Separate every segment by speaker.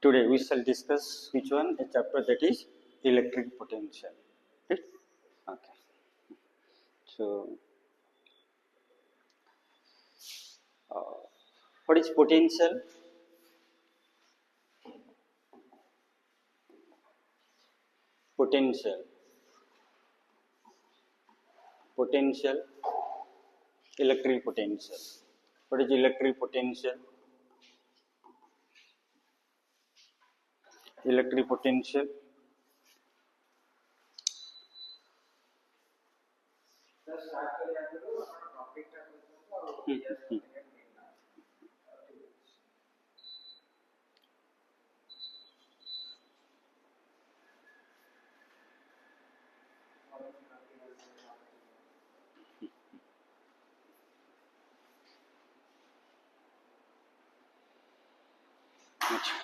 Speaker 1: Today we shall discuss which one, a chapter that is electric potential. Right? Okay. So, what is potential? Potential. Potential. Electric potential. What is electric potential? Electric potential.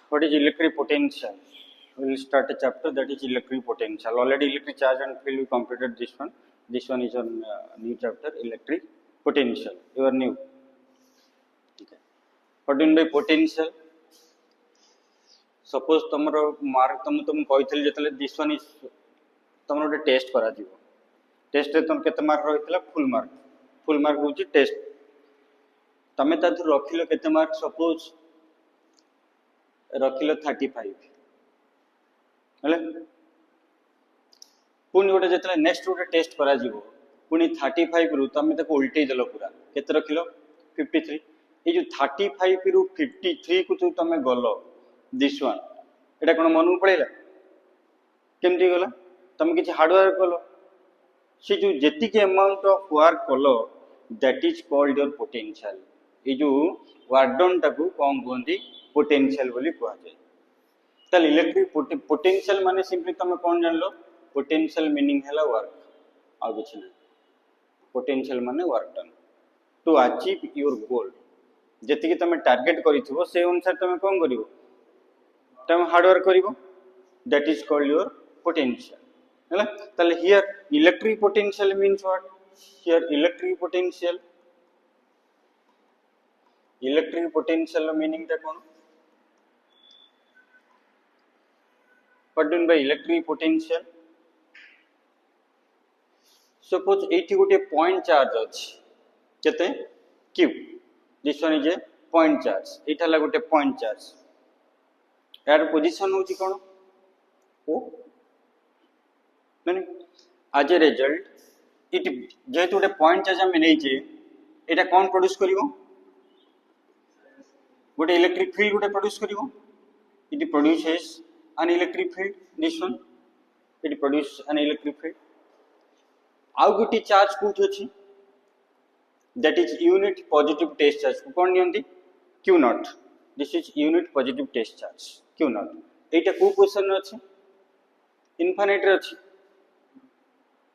Speaker 1: What is electric potential? We will start a chapter that is electric potential. Already electric charge and field we completed this one. This one is on new chapter, electric potential. You are new. Okay. What do you mean by potential? Suppose तुमरो mark तुम कहते जो this one is तुम गोटे test करा test रे तुम केते मार्क रही फुल मार्क हूँ टेस्ट तुम रखिल केते मार्क सपोज रखिल 35 हेले पुणी गोटे जो नेक्स्ट गोटे टेस्ट करा पुणी 35 रु तुम उल्टे देल पूरा केते रखिल 53 ये जो 35 रु 53 को जो तुम गल दिस वन एटा कौन मन को पड़ेगा केमती गला तुम किसी हार्डवर्क कल से जो जी अमाउंट ऑफ वर्क कल that is called your potential ये जो वर्क डन टाको कौन कहते पोटेंशियल बोली कह जाए ताल इलेक्ट्रिक पोटेंशियल माने सिंपली तुम कौन जान लो पोटेंशियल मीनिंग है वर्क आ किसी ना पोटेंशियल माने work done to achieve your goal जी तुम टार्गेट कर से अनुसार तुम कौन कर तुम हार्डवर्क कर that is called your potential है here electric potential means what here electric potential meaning टा कौन what do by electric potential suppose एठी गोटे पॉइंट चार्ज अछि केते q this one is a point charge एठाला गोटे पॉइंट चार्ज यार पोजीशन होची कोन ओ माने आज ए रिजल्ट इट जेहेतु गोटे पॉइंट चार्ज हम नै जे एटा कोन प्रोड्यूस करिवो गोटे इलेक्ट्रिक फील्ड गोटे प्रोड्यूस करिवो it produces an electric field this one it produce an electric field आउ गोटे चार्ज कोठी अछि that is unit positive test charge cone नियंती q naught this is unit positive test charge q naught एटा को position रे अछि infinite रे अछि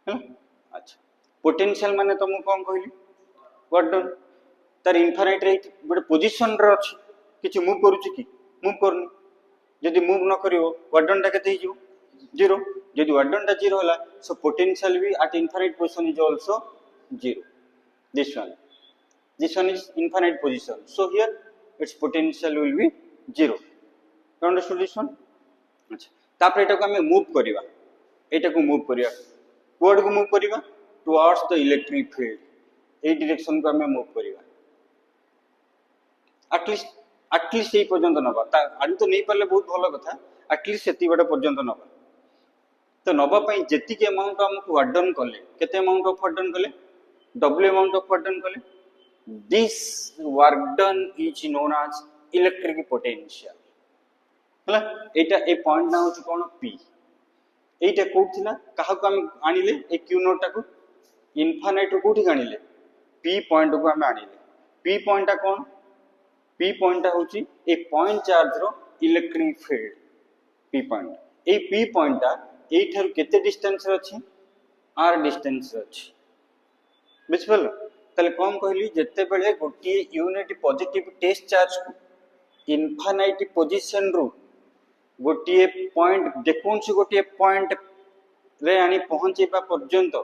Speaker 1: है अच्छा पोटेंशियल माने तुम कोन कहली व्हाट डन तार इनफिनिट रे गोटे पोजीशन रे अछि किछि मूव करूछि कि मूव करनी जदि मूव न करियो वर्क डन टा केते हिजो जीरो जदि वर्क डन टा जीरो होला सो पोटेंशियल भी at infinite position is also zero this one is infinite position so here it's potential will be zero you understood this one अच्छा तापर एटा को हमें मूव करिवा एटा को मूव करिया कोड को मूव करिवा towards the electric field a direction को हमें मूव करिवा एटलिस्ट यही पर्यंत नवा आदि तो नहीं पारे बहुत भल कथा एटलिस्ट से पर्यंत नवा तो नवापाई जी अमाउंट आमको वर्क डन कले केते अमाउंट ऑफ वर्क डन कले W amount of work done कले this work done is known as electric potential हला एटा ए पॉइंट ना होची कोन पी एटा कोथिला काहा को हम आनिले ए क्यू नोट टाको इनफिनिट कोठी आनिले पी पॉइंट को हम आनिले पी पॉइंट टा कोन पी पॉइंट होची एक पॉइंट चार्ज रो electric field P point A P point A ठर केते डिस्टेंस रे अछि आर डिस्टेंस रे अछि बुझबल तले कोन कहली जत्ते बेले गोटी यूनिट पॉजिटिव टेस्ट चार्ज को इनफिनिट पोजीशन रो गोटी पॉइंट जेकोनसी गोटी पॉइंट रे आनी पहुंचेबा पर्यंत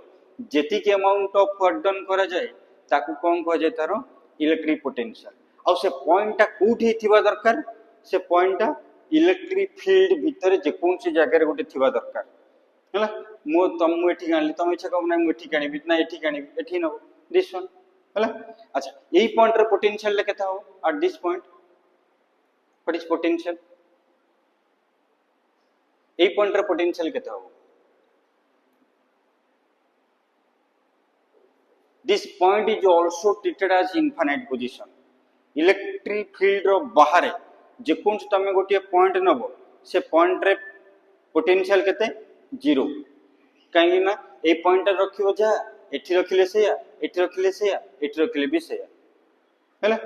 Speaker 1: जेति के अमाउंट ऑफ वर्क डन करा जाय ताकू कोन कह जाय तारो इलेक्ट्रिक पोटेंशियल और से पॉइंट टा कोठी थिबा दरकार से पॉइंट टा इलेक्ट्रिक फील्ड भितर जेकोसी जगह गोटे थिबा दरकार है मो तुम एठी आनली तुम इच्छा कम ना मु एठी आनिबि ना एठी आनिबि एठी नबो दिस वन है अच्छा यही पॉइंट रे पोटेंशियल केता हो at this point what is potential यही पॉइंट रे पोटेंशियल केता हो this point is also treated as infinite position electric field रो बाहर जेकोन तमे गोटे पॉइंट नबो से पॉइंट रे पोटेंशियल केते जीरो कहीं ना ए पॉइंट रखियो जा एठी रखिले सेया एठी रखिले सेया एठी रखिले भी सेया हैला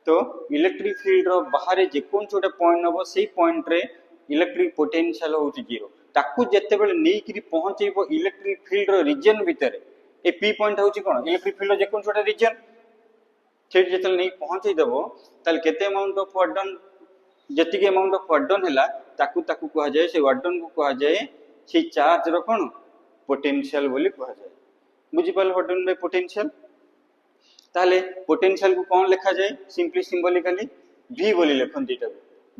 Speaker 1: तो इलेक्ट्रिक फील्ड रो बाहर जेकोन छोटे पॉइंट नबो सेही पॉइंट रे इलेक्ट्रिक पोटेंशियल होची जीरो ताकू जत्ते बेले नै कि पहुंचेबो इलेक्ट्रिक फील्ड रो रीजन भीतर ए पी पॉइंट होची कोन इलेक्ट्रिक फील्ड रो जेकोन छोटे रीजन सेठ जेतल नै पहुंचै देबो तल केते अमाउंट ऑफ वर्क डन जतिके अमाउंट ऑफ वर्क डन हैला ताकू ताकू कहा जाए से वर्क डन को कहा जाए से चार्ज रो कोन पोटेंशियल बोली कहा जाए बुझी पाल वर्क डन बाय पोटेंशियल ताले पोटेंशियल को कोन लिखा जाए सिंपली सिंबॉलिकली v बोली लिखंदी ता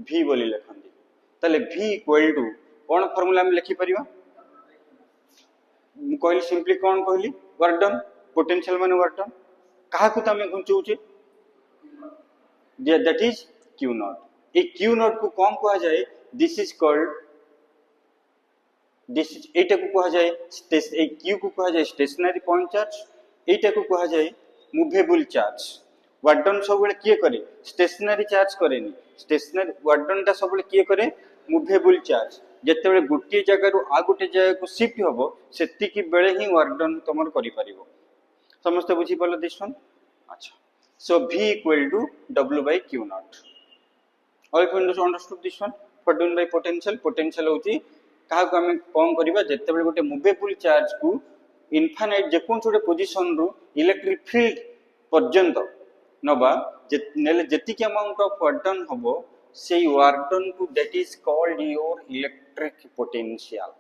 Speaker 1: v बोली लिखंदी ताले v इक्वल टू कोन फार्मूला में लिखि परिबा मु कहली सिंपली कोन कहली वर्क डन पोटेंशियल माने वर्क डन कहा को तमे घुंचौचे that is q naught a q naught को कौन कहा जाए this is called this is एटा को कहा जाए ए q को कहा जाए स्टेशनरी पॉइंट चार्ज एटा को कहा जाए मूवेबल चार्ज वर्क डन सब बेले किए करे स्टेशनरी चार्ज करेनी स्टेशनरी वर्क डन ता सब बेले किए करे मूवेबल चार्ज जते बेले गुटिए जगह रु आ गुटे जगह को शिफ्ट होबो सेति की बेले ही वर्क डन तमर करि परिबो समस्त बुझी पालो दिस वन अच्छा so v equal to w by q naught all if you understood this one what done by potential potential होची कहा को हमें कोन करिबा जते बेले गोटे मूवेबल चार्ज को इनफाइनाइट जेकोन छोटे पोजीशन रु इलेक्ट्रिक फील्ड पर्यंत नबा नेले जति के अमाउंट ऑफ वर्क डन होबो सेही वर्क डन को that is called your electric potential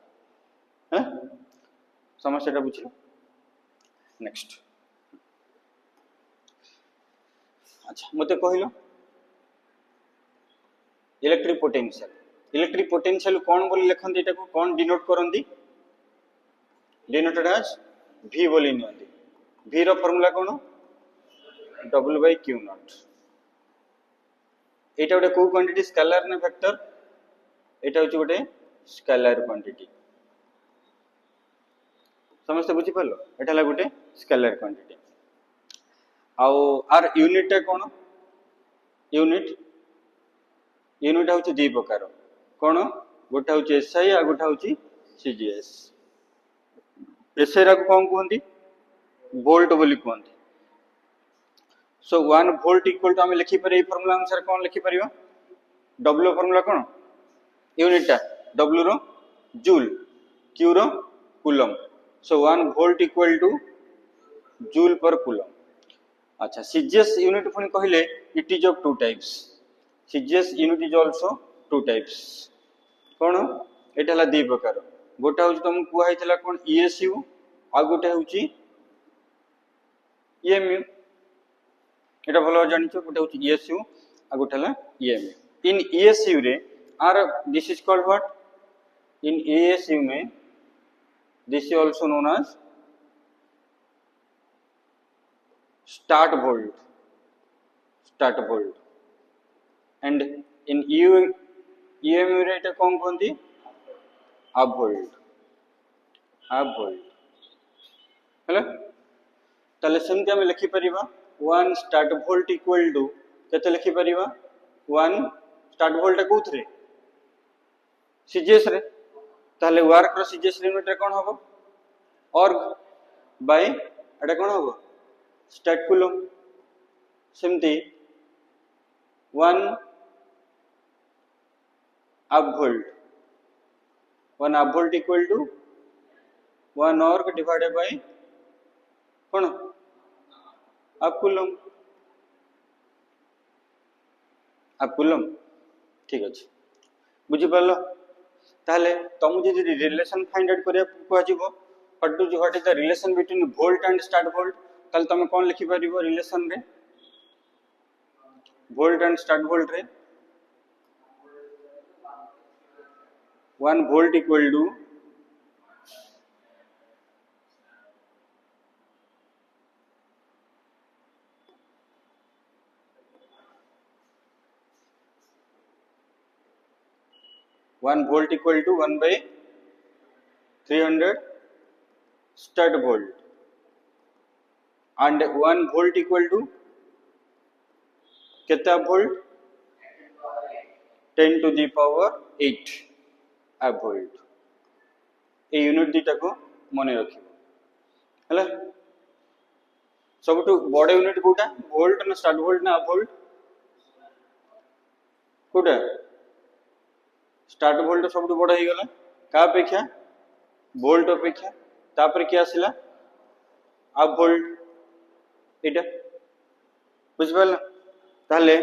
Speaker 1: है समस्याटा बुझिलो नेक्स्ट अच्छा मते कहिलो इलेक्ट्रिक पोटेंशियल कोन बोली लिखंदी एटा को कोन डिनोट करंदी डिनोटेड एज v बोली नियंदी v रो फार्मूला कोन w by q नॉट एटा गोटे को क्वांटिटी स्केलर ने वेक्टर एटा होची गोटे स्केलर क्वांटिटी समस्त बुझी पालो एटा ला गोटे स्केलर क्वांटिटी आउ आर यूनिट कोन यूनिट होची दी प्रकार कोन गोटा होची एसआई आ गोटा होची सीजीएस एसआई रा कोन कहंदी वोल्ट बोली कहंदी सो 1 वोल्ट इक्वल टू हम लिखि पर ए फार्मूला अनुसार कोन लिखि परिबा w फार्मूला कोन यूनिट टा w रो जूल q रो coulomb so 1 volt equal to joule per coulomb अच्छा सीजीएस यूनिट पुनी कहले it is of two types CGS unit is also two types कोन एटाला दी प्रकार गोटा होची तुम कुआ हितला कोन ईएसयू आ गोटा होची ईएमयू एटा भलो जानिछो गोटा होची ईएसयू आ गोटाला ईएमयू इन ईएसयू रे are this is called what in ESU में this is also known as start volt and in EMU rate कौन कहंती half volt हैला तले सेमति हम लिखि परिबा 1 start volt equal to केते लिखि परिबा 1 start volt कोथरे सीजीएस रे ताले वर्क रो सीजीएस यूनिट रे कोन हबो और बाय एटा कोन हबो स्टार्ट कूलम सेमती 1 हाफ वोल्ट इक्वल टू 1 और divided by cone half coulomb ठीक अछि बुझि पालो ताले तुम जदि रिलेशन फाइंड आउट करिया को आजिबो what is the relation between volt and start volt कल तुम कौन लिखि परिबो रिलेशन रे वोल्ट एंड स्टार्ट वोल्ट रे 1 volt equal to 1 volt equal to 1 by 300 stud volt, and 1 volt equal to कितना volt 10 to the power 8 a volt। ए unit दीटा को मन रख सब बड़ यूनिट कोटा वोल्ट ना स्टार वोल्ट ना वोल्ट कोटा स्टार्ट वोल्ट सब बड़ हो गला का अपेक्षा वोल्ट अपेक्षा तापर क्या आसला आप वोल्ट एटा बुझिपाल ताहले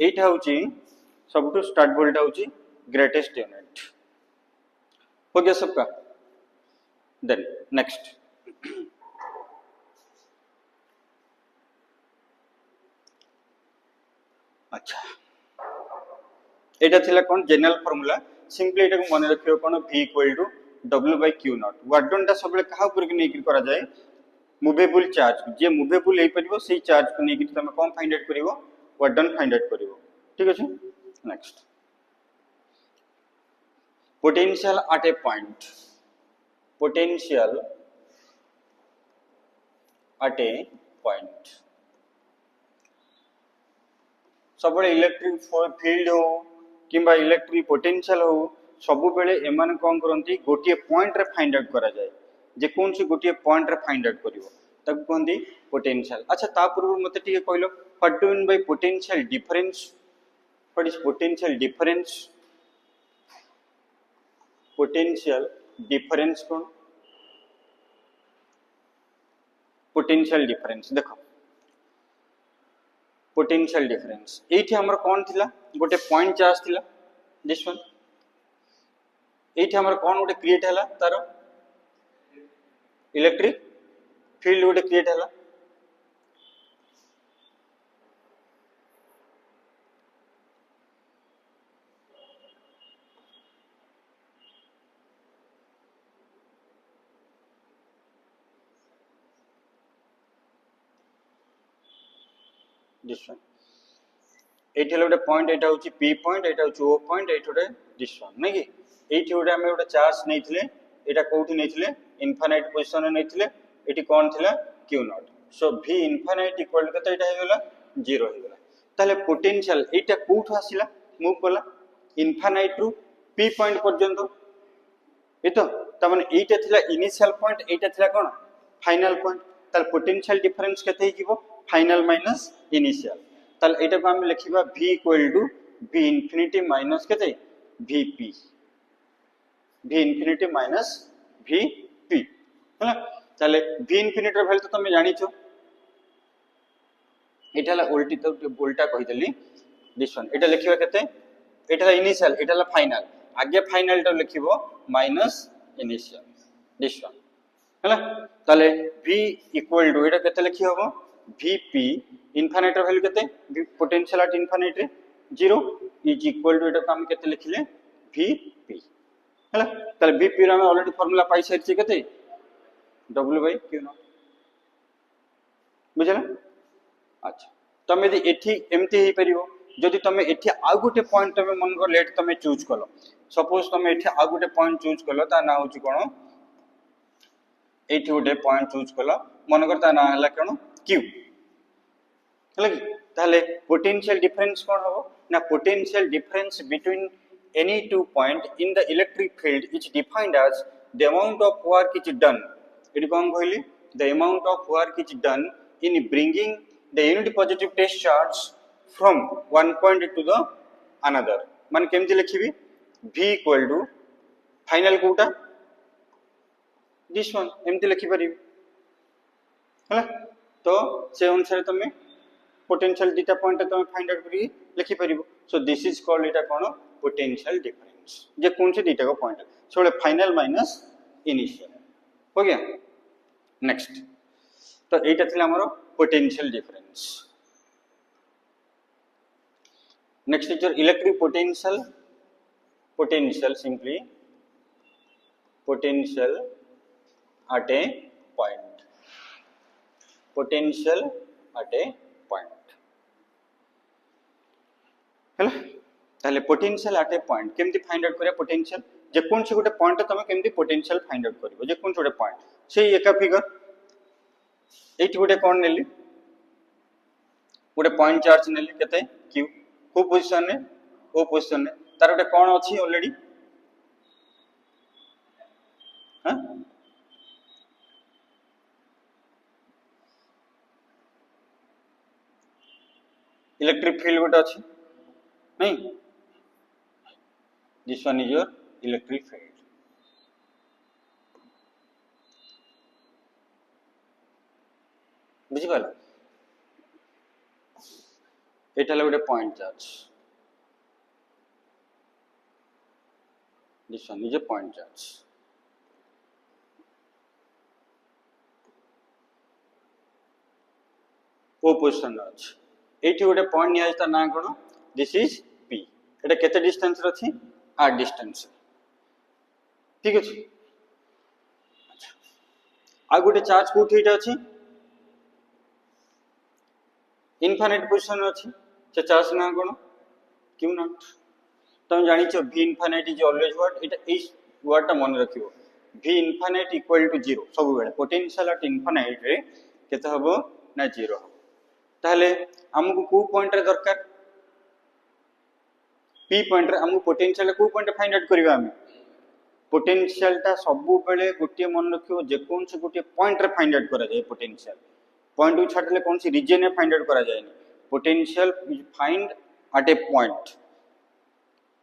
Speaker 1: एटा होची सब स्टार्ट वोल्ट होची ग्रेटेस्ट यूनिट हो गया सबका। देन नेक्स्ट अच्छा एटा थिला कोन जनरल फार्मूला सिंपली एटा को मन रखियो कोन v equal to w by q naught work done ता सबले कहा ऊपर के नेकी करा जाए मूवेबल चार्ज जे मूवेबल हे परिबो सेही चार्ज को नेकी तमे कोन फाइंड आउट करिवो वर्क डन फाइंड आउट करिवो ठीक अछि। नेक्स्ट पोटेंशियल एट ए पॉइंट पोटेंशियल एट ए पॉइंट सब इलेक्ट्रिक फील्ड हो किंबा इलेक्ट्रिक पोटेंशियल हो सब बेले एमान कौन करती गोटे पॉइंट रे फाइंड आउट करा जाए जे कौन सी गोटे पॉइंट रे फाइंड आउट करिवो तब कहंदी पोटेंशियल। अच्छा ता पूर्व मते टिके कहलो what do mean by potential difference what is potential difference potential difference कौन पोटेंशियल डिफरेंस देखो पोटेंशियल डिफरेंस एठी हमर कोन थिला गोटे पॉइंट चार्ज थिला दिस वन एठी हमर कोन गोटे क्रिएट हला तारो इलेक्ट्रिक फील्ड गोटे क्रिएट हला दिस वन एठी गोटे पॉइंट एटा होची p पॉइंट एटा होची o पॉइंट एटा गोटे दिस वन नै कि एठी गोटे हम गोटे चार्ज नैथिले एटा कोठी नैथिले इनफाइनाइट पोजीशन रे नैथिले एठी कोन थिला q not so v infinite equal कते एटा हे गेला 0 हे गेला ताले पोटेंशियल एटा कोठ आसिला मूव कला इनफाइनाइट रु p पॉइंट पर्यंत एतो त माने एटा थिला इनिशियल पॉइंट एटा थिला कोन फाइनल पॉइंट ताले पोटेंशियल डिफरेंस कते हे जीवो फाइनल माइनस इनिशियल ताले एटा को हम लिखिबा v equal to v infinity minus केते vp v infinity minus vp हला ताले v इंफिनिटी रो वैल्यू तो तुम जानि छो एटाला उल्टा कहि देली दिस वन एटा लिखिबा केते एटाला इनिशियल एटाला फाइनल आगे फाइनल तो लिखिबो माइनस इनिशियल दिस वन हला ताले v इक्वल टू एटा केते लिखि होबो vp इनफाइनाइट वैल्यू केते potential at infinite 0 is equal to एटा हम केते लिखिले vp हला ताले vp रे हम ऑलरेडी फार्मूला पाई साइड केते w by q नॉट बुझला। अच्छा तमे यदि एठी एमती हे परिबो जदि तमे एठी आ गुटे पॉइंट तमे मन को लेट तमे चूज कलो सपोज तमे एठी आ गुटे पॉइंट चूज कलो ता ना होची कोन एठी गुटे पॉइंट चूज कलो मन करता ना हला कोन q हला कि ताले पोटेंशियल डिफरेंस कोन हो ना potential difference between any two point in the electric field is defined as the amount of work is done it kon कहली the amount of work is done in bringing the unit positive test charge from one point to the another मान केमति लिखिबी v equal to final Kota this one एमति लिखि परिबी हला तो से अनुसार तमे potential data point तमे find out करी लिखि परिबो सो this is called Etah cone potential difference जे कौन से डेटा को पॉइंट सोले फाइनल माइनस इनिशियल हो गया। नेक्स्ट तो एटा थिला हमरो potential difference. Next is electric potential potential simply potential at a point, potential at a point हैला ताले potential at a point केमती फाइंड आउट करिया potential जे कोन से गोटे पॉइंट तमे केमती potential फाइंड आउट करिवो जे कोन से गोटे पॉइंट से एका फिगर एठी गोटे कोन नेली गोटे पॉइंट चार्ज नेली केते q को पोजीशन ने ओ पोजीशन ने तार गोटे कोन अछि ऑलरेडी हां इलेक्ट्रिक फील्ड गोटे अछि नहीं this one is your electric field बुझी पाला एटा ले गोटे point charge this one is a point charge ओ पोजीशन अछि एठी गोटे पॉइंट निया जता ना कोन दिस इज p एटा केते डिस्टेंस रे अछि r डिस्टेंस ठीक अछि अच्छा आ गोटे चार्ज कोठी एटा अछि इनफाइनाइट पोजीशन अछि से चार्ज ना कोन q नॉट तुम जानि छ v infinite is always what एटा इस वर्ड ता मन रखियो v इनफाइनाइट इक्वल टू 0 सब बेले पोटेंशियल एट इनफाइनाइट रे केते हबो ना 0 हबो ताहले हमकु को पॉइंट रे दरकार p पॉइंट रे हमकु पोटेंशियल को पॉइंट फाइंड आउट करबा हम पोटेंशियल ता सब बेले गोटे मन रखियो जे कोन से गोटे पॉइंट रे फाइंड आउट करा जाय पोटेंशियल पॉइंट को छाडले कोन सी रीजन रे फाइंड आउट करा जाय potential is find at A point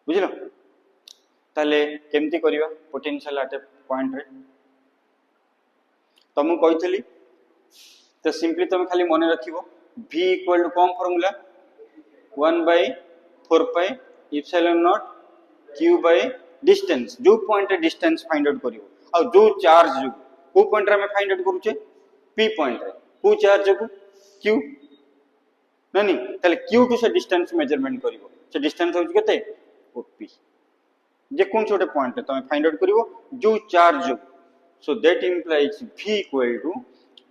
Speaker 1: बुझलो ताले केमती करबा पोटेंशियल एट ए पॉइंट रे तमु कहितली तो सिंपली तुम खाली मन रखिबो v इक्वल टू कौन formula 1 by 4 pi epsilon naught q by distance जो पॉइंट रे डिस्टेंस फाइंड आउट करियो आ जो चार्ज जो को पॉइंट रे हम फाइंड आउट करूचे p पॉइंट रे को चार्ज को q नहीं ताले q टू से डिस्टेंस मेजरमेंट करियो से डिस्टेंस हो केते p जे कोन छोटे पॉइंट रे तुम फाइंड आउट करियो जो charge so that implies v equal to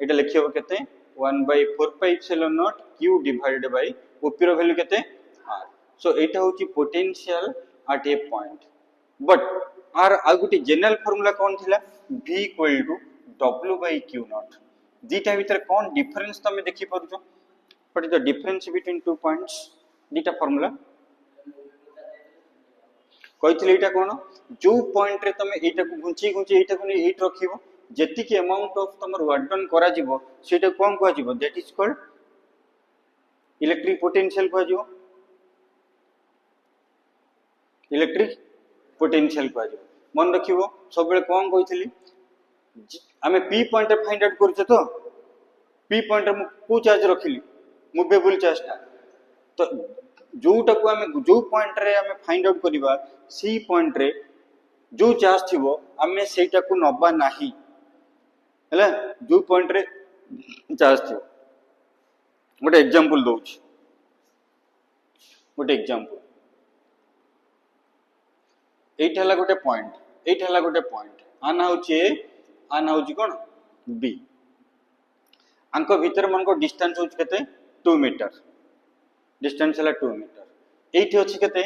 Speaker 1: एटा लिखियो केते 1 by 4 pi epsilon naught q divided by OP रो वैल्यू केते r सो एटा होची पोटेंशियल एट ए पॉइंट बट r आ गुटी जनरल फार्मूला कोन थिला v equal to w by q naught दीटा भीतर कोन डिफरेंस तमे देखि परुछो what is the difference between two points दीटा फार्मूला कहितले एटा कोन जो पॉइंट रे तमे एटा को घुंची घुंची एटा को एट रखिबो जेति के अमाउंट ऑफ तमर वर्क डन करा जिवो सेटा कोन को जिवो that is called electric potential को जिवो इलेक्ट्रिक पोटेंशियल को जिवो मन रखिबो सब बेले कोन कहितली हमें p पॉइंट रे फाइंड आउट करछे तो p पॉइंट रे को चार्ज रखिली मूवेबल चार्ज ता तो जोटा को हमें जो पॉइंट रे हमें फाइंड आउट करबा सी पॉइंट रे जो चार्ज थिबो हमें सेटा को नबा नाही हैला जो पॉइंट रे चार्ज थियो गोटे एग्जांपल दोछ गोटे एग्जांपल एट हला गोटे पॉइंट आना होची कोन बी अंक भीतर मन को डिस्टेंस होची केते 2 मीटर डिस्टेंस हला 2 मीटर एठी होची केते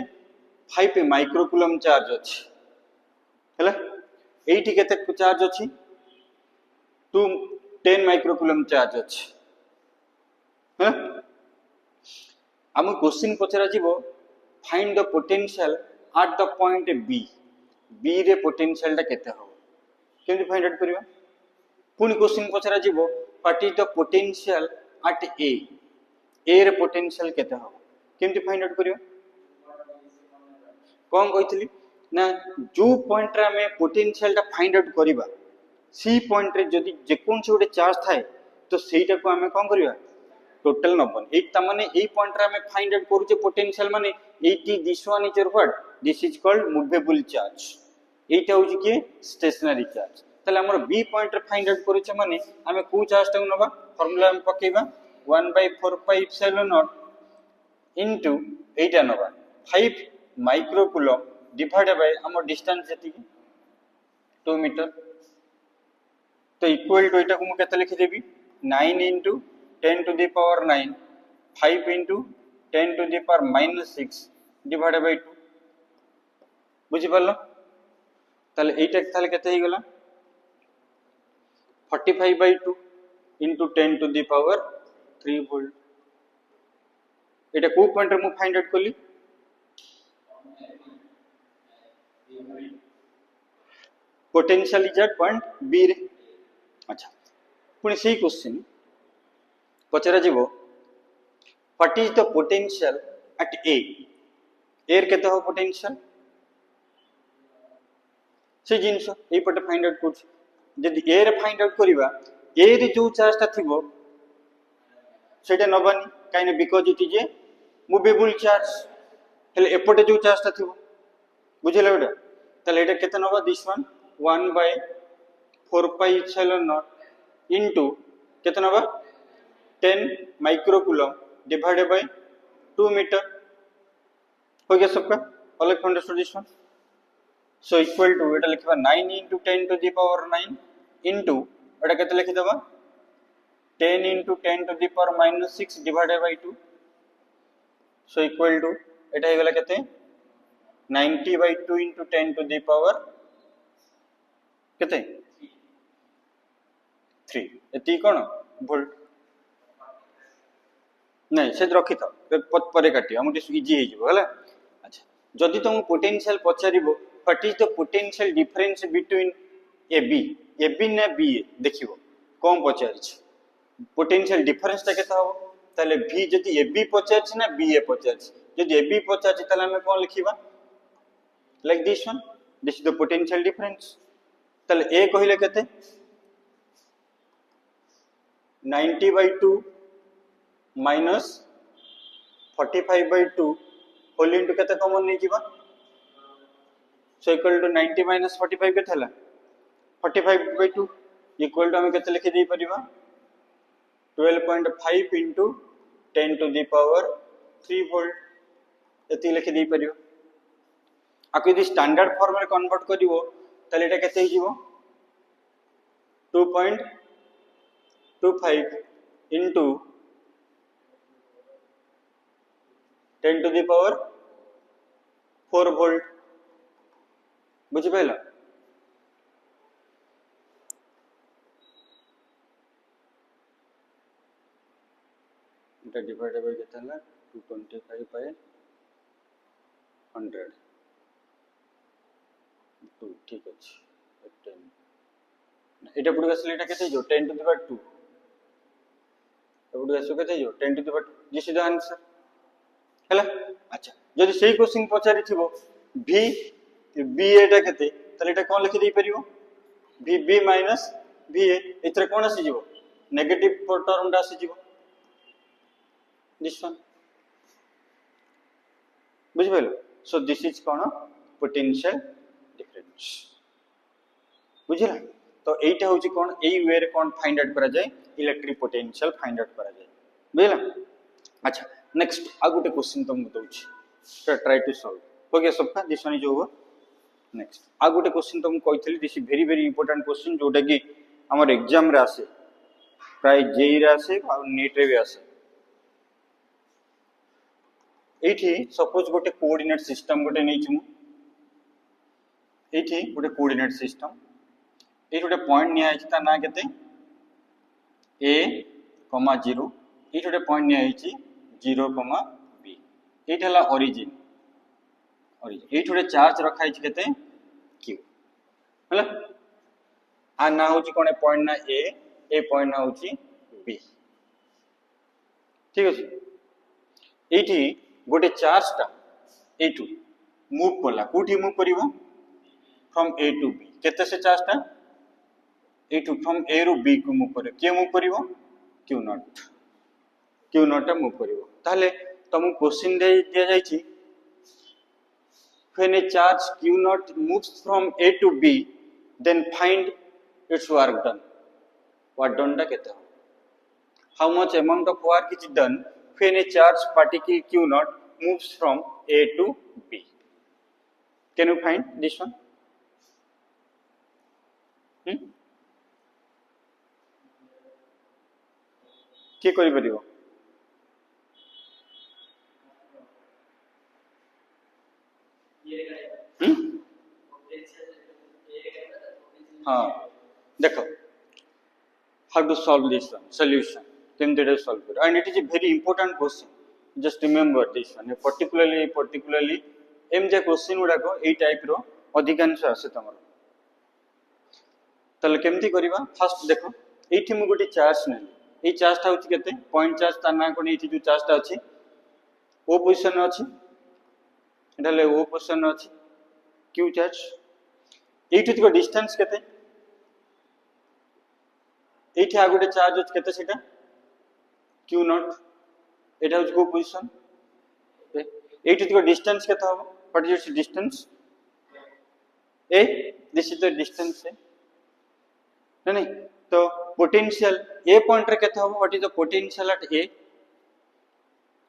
Speaker 1: 5 माइक्रोकूलम चार्ज अछि हैला एठी केते चार्ज अछि 10 माइक्रोकूलम चार्ज अछि है हम क्वेश्चन पचरा जीवो find the potential at the point B रे पोटेंशियल ता केते हो केमि फाइंड आउट करिवा पुनी क्वेश्चन पचरा जीवो what is the potential eight A रे पोटेंशियल केते हो केमि फाइंड आउट करिवा कोन कहितली ना जो पॉइंट रे हमें पोटेंशियल ता फाइंड आउट करिवा सी पॉइंट रे जदी जे कोन से गोटे चार्ज थाए तो सेटा को हमें कोन करिवा टोटल नबन एट ता माने ए पॉइंट रे हमें फाइंड आउट करूचे पोटेंशियल माने 80 this one is your what this is called movable charge एटा होची के स्टेशनरी चार्ज तले हमर बी पॉइंट रे फाइंड आउट करूचे माने हमें को चार्ज ता नबा फार्मूला हम पकेबा 1 by 4 pi epsilon naught into एटा नबा 5 माइक्रोकूलम डिवाइडेड बाय हमर डिस्टेंस जति 2 मीटर तो इक्वल टू एटा को मु केते लिखि देबी 9 into 10 to the power 9 5 into 10 to the power minus 6 divided by 2 बुझी पालो ताले एटा ताले केते ही गला 45 by 2 into 10 to the power 3 volt एटा को पॉइंट रे मु फाइंड आउट करली potential is at point B रे अच्छा पुनी सेही क्वेश्चन पचरा जीवो what is the potential eight a air केते हो पोटेंशियल से जिंस ए पटे फाइंड आउट कर जदि ए रे फाइंड आउट करिवा ए रे जो चार्ज ता थिबो सेटा नबानी काइने because it is a movable charge हेले एपटे जो चार्ज ता थिबो बुझिला बेटा तले एटा केते नबा this one 1 by 4 pi epsilon naught into केते नबा 10 माइक्रोकूलम डिवाइडेड बाय 2 मीटर हो गया सबका all understood this one so equal to एटा लिखबा 9 into 10 to the power 9 into एटा केते लिखि देबा 10 into 10 to the power minus 6 divided by 2 so equal to एटा हे गेला केते 90 by 2 into 10 to the power केते 3 एती कोन वोल्ट नहीं से रखि था परे काटी हम इजी हे जिवो हला अच्छा जदि तुम पोटेंशियल पचारिबो what is the potential difference between A B ना बी देखिबो कम पचारिछ पोटेंशियल डिफरेंस ता केता हो ताले v जदि ए बी पचारिछ ना बी ए पचारिछ जदि ए बी पचारिछ ताले हम कोन लिखिबा like this one this is the potential difference ताले ए कहिले केते 90 by 2 minus 45 by 2 whole into केते कॉमन नै जीवा so equal to 90 minus 45 केते हला 45 by 2 equal to हम केते लिखि दे परिबा 12.5 into 10 to the power 3 volt एती लिखि दे परिबा आकि यदि स्टैंडर्ड फॉर्म रे कन्वर्ट करिवो ताले एटा केते ही जीवो 2.25 into 10 to the power 4 volt बुझि पाइला एटा डिवाइड बाय केते हला 225 by 100 2 ठीक अछि 10 एटा पुडी असले एटा केते जो 10 to the power 2 पुडी असो केते जो 10 to the power 2 this is the answer हला अच्छा जदि सेही क्वेश्चन पचारि थिबो v b एटा केते तले एटा कोन लिखि दे परिबो v b minus v a एतरे कोन आसी जिवो नेगेटिव टर्म डा आसी जिवो दिस वन बुझि पाइलो सो दिस इज कोन पोटेंशियल डिफरेंस बुझिला तो एटा होची कोन एई वे रे कोन फाइंड आउट करा जाय इलेक्ट्रिक पोटेंशियल फाइंड आउट करा जाय बुझिला अच्छा नेक्स्ट आ गुटे क्वेश्चन तुम दउची तो ट्राई टू सॉल्व हो गया सबका this one is over next आ गुटे क्वेश्चन तुम कहितली this very very important question जोटा कि हमर एग्जाम रे आसे प्राय जेई रे आसे आ नीट रे भी आसे एठी सपोज गोटे कोऑर्डिनेट सिस्टम गोटे नै छु एठी गोटे कोऑर्डिनेट सिस्टम एठी गोटे पॉइंट निया है ता ना केते a, 0 एठी गोटे पॉइंट निया है 0, b एठी हला ओरिजिन एठी गोटे चार्ज रखा है केते q हला आ ना होची कोने पॉइंट ना a पॉइंट ना होची b ठीक अछि एठी गोटे चार्ज ता एटू मूव करला कोठी मूव करिवो फ्रॉम a टू b केते से चार्ज ता एटू फ्रॉम a रो b को मूव करे के मूव करिवो q नॉट मूव करिवो ताले तम क्वेश्चन दे दिया जाय छी when a charge q naught moves from a to b then find its work done work done ता केते how much amount of work is done when a charge particle q naught moves from a to b can you find this one किए करि परिबो हाँ देखो how to solve this one solution केमते solve कर and it is a very important question just remember this one particularly एम जे question गुडा को ए टाइप रो अधिकांश आसे तमर तले केमती करिबा फर्स्ट देखो एठी मु गोटे चार्ज नै ए चार्ज ता होची केते पॉइंट चार्ज ता ना कोनी एठी जो चार्ज ता अछि ओ पोजीशन अछि एटाले ओ पोजीशन अछि क्यू चार्ज एठी तो डिस्टेंस केते एठी आ गोटे चार्ज अछि केते सेटा क्यू नॉट एटा होची को पोजीशन एठी तो डिस्टेंस केते हो what is its distance A this is the distance A नहीं तो पोटेंशियल ए पॉइंट रे केते हो what is the potential eight A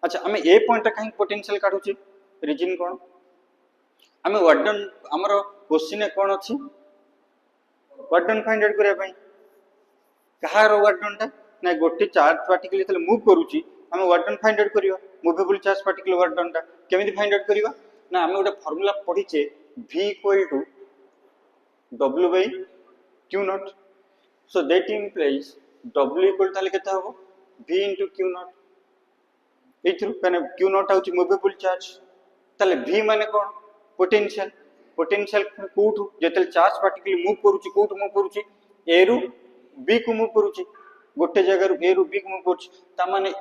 Speaker 1: अच्छा हमें ए पॉइंट रे कहीं पोटेंशियल काढु छी रीजन कोन हमें वर्क डन हमरो क्वेश्चन ए कोन अछि वर्क डन फाइंड आउट करे पई कहार वर्क डन ता ना गोटे चार्ज पार्टिकल तले मूव करूची हमें वर्क डन फाइंड आउट करियो movable charge particle work done ता केमिति फाइंड आउट करिवा ना हमें गोटे फार्मूला पढिचे v equal to w by q naught so that implies w equal ताले केता हो v into q नॉट एथरु कने q नॉट होची मूवेबल चार्ज ताले v माने कोन पोटेंशियल कोठु जेतल चार्ज पार्टिकल मूव करूची कोठु मूव करूची a रु b को मूव करूची गोटे जगह रु a रु b को मूव करूची ता माने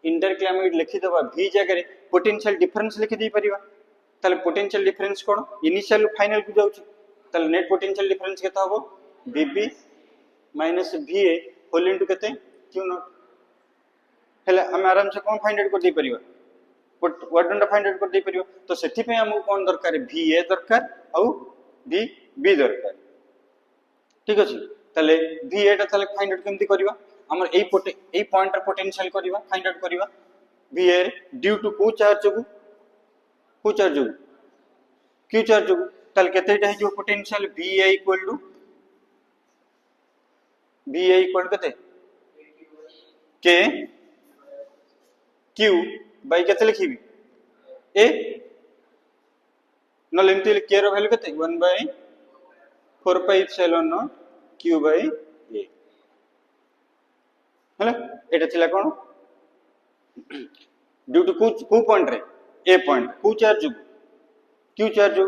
Speaker 1: इनडायरेक्टली हम लिखि दबा v जगह रे पोटेंशियल डिफरेंस लिखि दी परिबा ताले पोटेंशियल डिफरेंस कोन इनिशियल फाइनल को जाउची ताले नेट पोटेंशियल डिफरेंस केता हो vb minus va whole into केते q नॉट हेले हम आराम से कोन फाइंड आउट कर दे परिबा वर्क डन फाइंड आउट कर दे परिबा तो सेठी पे हमहु कोन दरकार va दरकार और vb दरकार ठीक अछि ताले va ता ताले फाइंड आउट केमति करबा हमर एई पॉइंट रे पोटेंशियल करबा फाइंड आउट करबा va ड्यू टू को चार्ज जो q चार्ज जो ताले केतेटा हे जो पोटेंशियल va इक्वल केते k q बाय केते लिखिबी a न लेंति k रो वैल्यू केते 1 by 4 pi epsilon naught q by a हला एटा थिला कोन ड्यू टू को पॉइंट रे a पॉइंट को चार्ज q चार्ज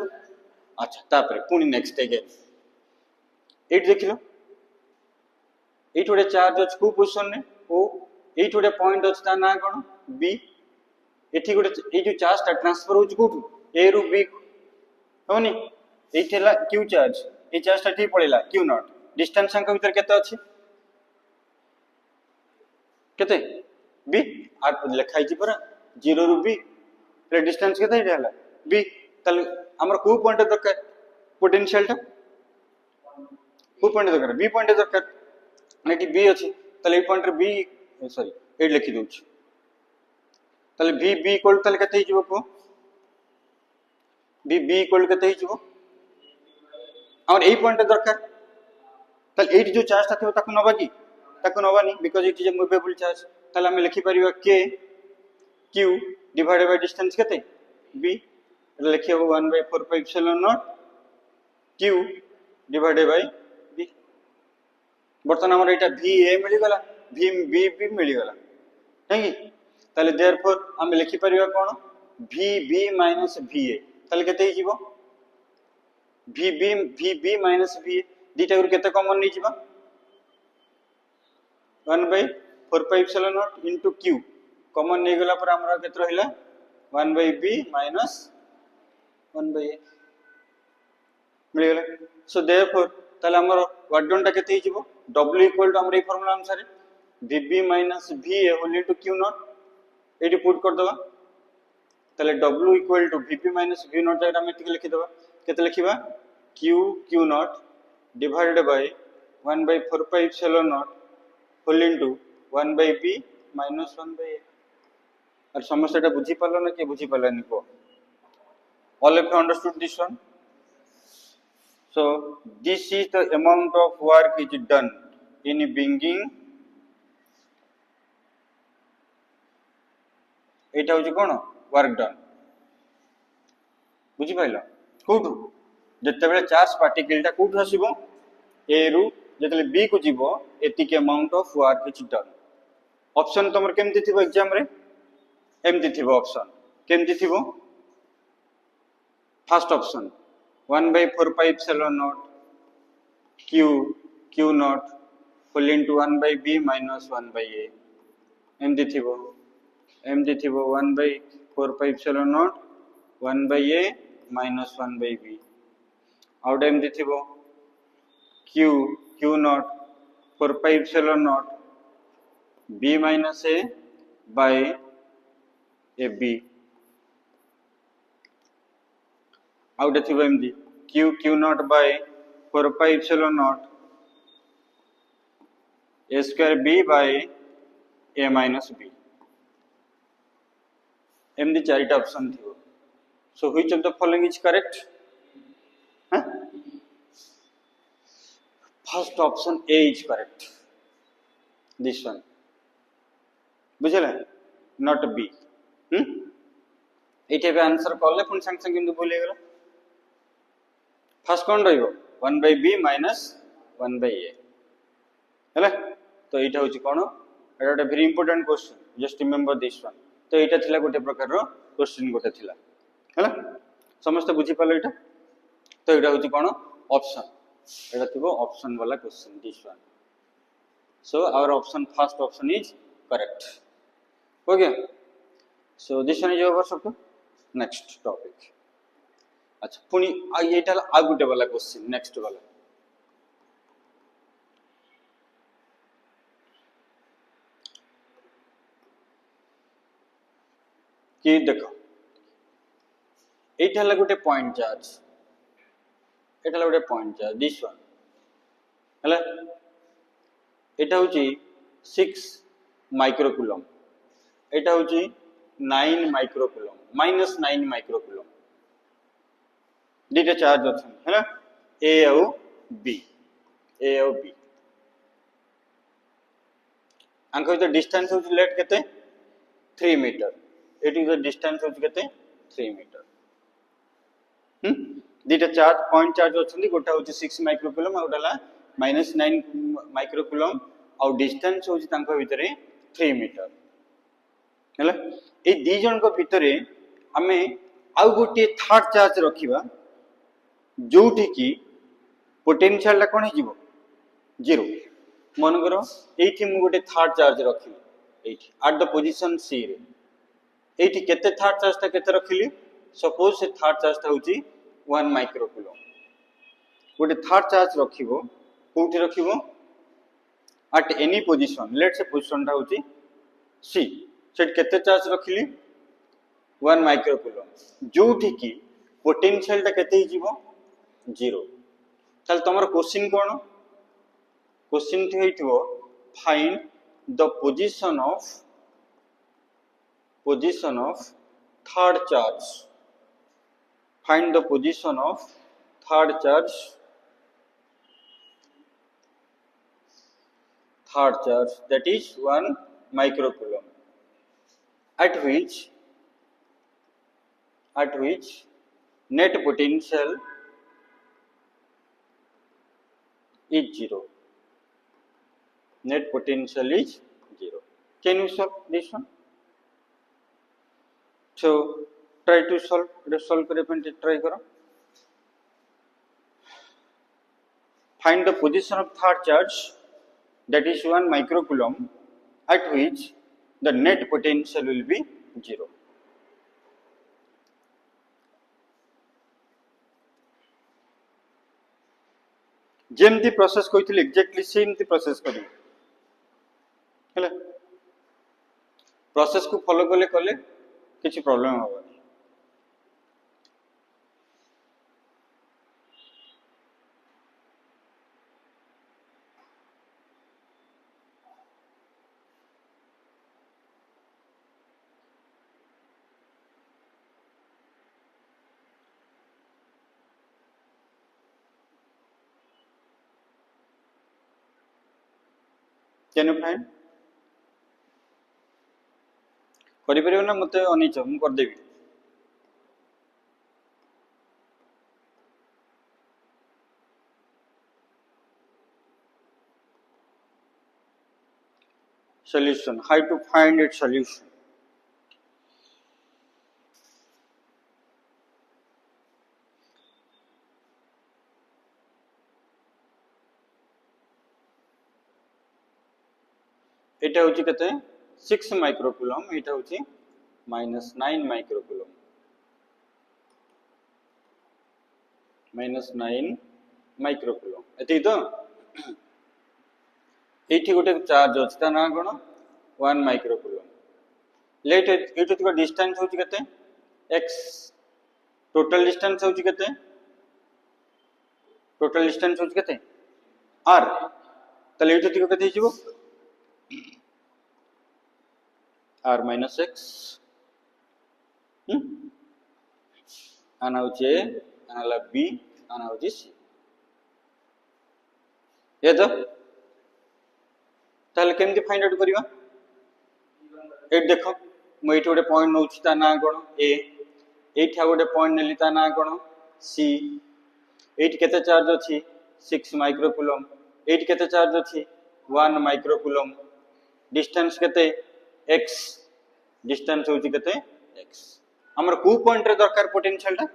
Speaker 1: अच्छा तापर पुनी नेक्स्ट अगेन एट देखिलो एट गोटे चार्ज अछि को पोजीशन ने ओ एट गोटे पॉइंट अछि ता ना कोन b एठी गोटे ए जो चार्ज ता ट्रांसफर होछि कोठु a रु b होनी एठेला q चार्ज ए चार्ज ता ठी पळेला q नॉट डिस्टेंस संख्या भीतर केते अछि केते b आ लिखाइ छी पर 0 रु b ले डिस्टेंस केते हेला b तल हमर को पॉइंट दरकार पोटेंशियल ता को पॉइंट दरकार b पॉइंट दरकार नेटी b अछि तले ए पॉइंट रे b सॉरी 8 लिखि दोछ तले b इक्वल तले केते हिजबो को b इक्वल केते हिजबो और ए पॉइंट दरकार तले 8 जो चार्ज था ताको नबा की ताको नबा नहीं because it is a movable charge तले हम लिखि परिबा k q divided by distance केते b लिखिबो 1 by 4 pi epsilon naught q divided by b बर्तन हमर एटा va मिली गला b मिली गला नहीं ताले देयरफॉर हम लिखि परिबा कोन vb minus va ताले केते हिजिबो vb minus va दीटा गुर केते कॉमन नै जिबा 1 by 4 pi epsilon naught into q common नै गेला पर हमरा केते रहिला 1 by b minus 1 by a मिल गेला सो देयरफॉर ताले हमर वर्क डन ता केते हिजिबो w इक्वल टू हमर ए फार्मूला अनुसार vb minus va whole into q naught एटी पुट कर दबा ताले w equal to vp minus v naught जगह हम एटी लिखि दबा केते लिखिबा q नॉट divided by 1 by 4 pi epsilon naught whole into 1 by b minus 1 by a और समस्या टा बुझी पालो ना के बुझी पालानी को all of you understood this one so this is the amount of work is done in bringing एटा हूँ कौन वर्क डन बुझिपाल कौटू जिते चार्ज पार्टिकलटा कौटू आसो ए रु जो बी को जीव एतिक amount of work is done option तुम केमती थी एग्जाम रे एमती थी ऑप्शन केमती थी first option 1/4πε0 q naught full into 1/b minus 1/a एमती थी 1/4πε0 1/a माइनस 1/b आउट एमती थी q naught 4πε0 b minus a by A B out थी एमती q naught by 4πε0 a square b by a minus b एमती चारिटा option थी so which of the following is correct first option A is correct this one बुझले not B ये answer कले पुणी सांगे सांगे भूल गला फर्स्ट कौन रही 1/b माइनस 1/a है तो यहाँ हूँ कौन एटा गोटे very important question just remember this one तो यहाँ थिला गोटे प्रकार क्वेश्चन गोटे थिला है समस्त बुझीपाल यहाँ तो यहाँ हूँ कौन ऑप्शन यहाँ थी ऑप्शन वाला question this one so our option first option is correct okay so this one is over सब नेक्स्ट टॉपिक अच्छा पुणी ये आ गोटे वाला क्वेश्चन नेक्स्ट वाला कि देख ये गोटे पॉइंट चार्ज ये गोटे पॉइंट चार्ज दिस वन है यहाँ हूँ 6 माइक्रोकुलम यहाँ हूँ 9 माइक्रोकुलम माइनस 9 माइक्रोकुलम दीटा चार्ज अच्छे है ए आउ बी आंख भर डिस्टेंस हूँ लेट के 3 मीटर ये डिस्टेंस हूँ के 3 मीटर दीटा चार्ज पॉइंट चार्ज अच्छे गोटे हूँ 6 माइक्रोकुलम आ गोटे माइनस 9 माइक्रोकुलम आ डिस्टेंस हूँ भितर 3 मीटर है ये दी जन भितर आम आउ गोटे थर्ड चार्ज रखा जो पोटेंशियल कौन हो जीरो मनकर ये गोटे थर्ड चार्ज रखी एट द पोजिशन सी रे ये थर्ड चार्जटा के रखिली सपोज से थर्ड चार्जटा हूँ 1 माइक्रोकुलम गोटे थर्ड चार्ज रखिबो कोठी रखिबो एट एनी पोजिशन लेट से पोजिशनटा हूँ सी सेट केते चार्ज रखिली 1 माइक्रोकुलम जो पोटेंशियलटा केते जीवो जीरो ताल तुम क्वेश्चन कौन क्वेश्चन थी find the position of third charge find the position of third charge that is 1 microcoulomb at which net potential is zero. Net potential is zero. Can you solve this one? So try to solve. Try करो. Find the position of third charge that is 1 microcoulomb at which the net potential will be zero. जेमती process कही exactly सेमती process कर process को follow कले कले किसी problem होगा Can you find? କରିପାରିବ ନା ମତେ ଅନିଚ ମୁଁ କରିଦେବି। Solution, how to find its solution? এটা হচ্ছে কেতে 6 মাইক্রোকুলম, এটা হচ্ছে -9 মাইক্রোকুলম, -9 মাইক্রোকুলম এতিক তো। এইটি গোটে চার্জ আছে তা না কোন 1 মাইক্রোকুলম। লেট এইটি থেকে ডিস্টেন্স হচ্ছে কেতে x, टोटल डिस्टेंस होची केते, टोटल डिस्टेंस होची केते r, तले एठी तिको केते हिजिबो r - x आना होचे आनाला b आना होची c ये तो ताले केमती फाइंड आउट करिवा। एट देखो मु एठी गोटे पॉइंट नउची ता ना कोन a, एठी गोटे पॉइंट नेली ता ना कोन c, एठी केते चार्ज अछि 6 माइक्रोकुलम, एठी केते चार्ज अछि 1 माइक्रोकुलम, डिस्टेंस केते x, डिस्टेंस होची केते x। हमर को पॉइंट रे दरकार पोटेंशियल ता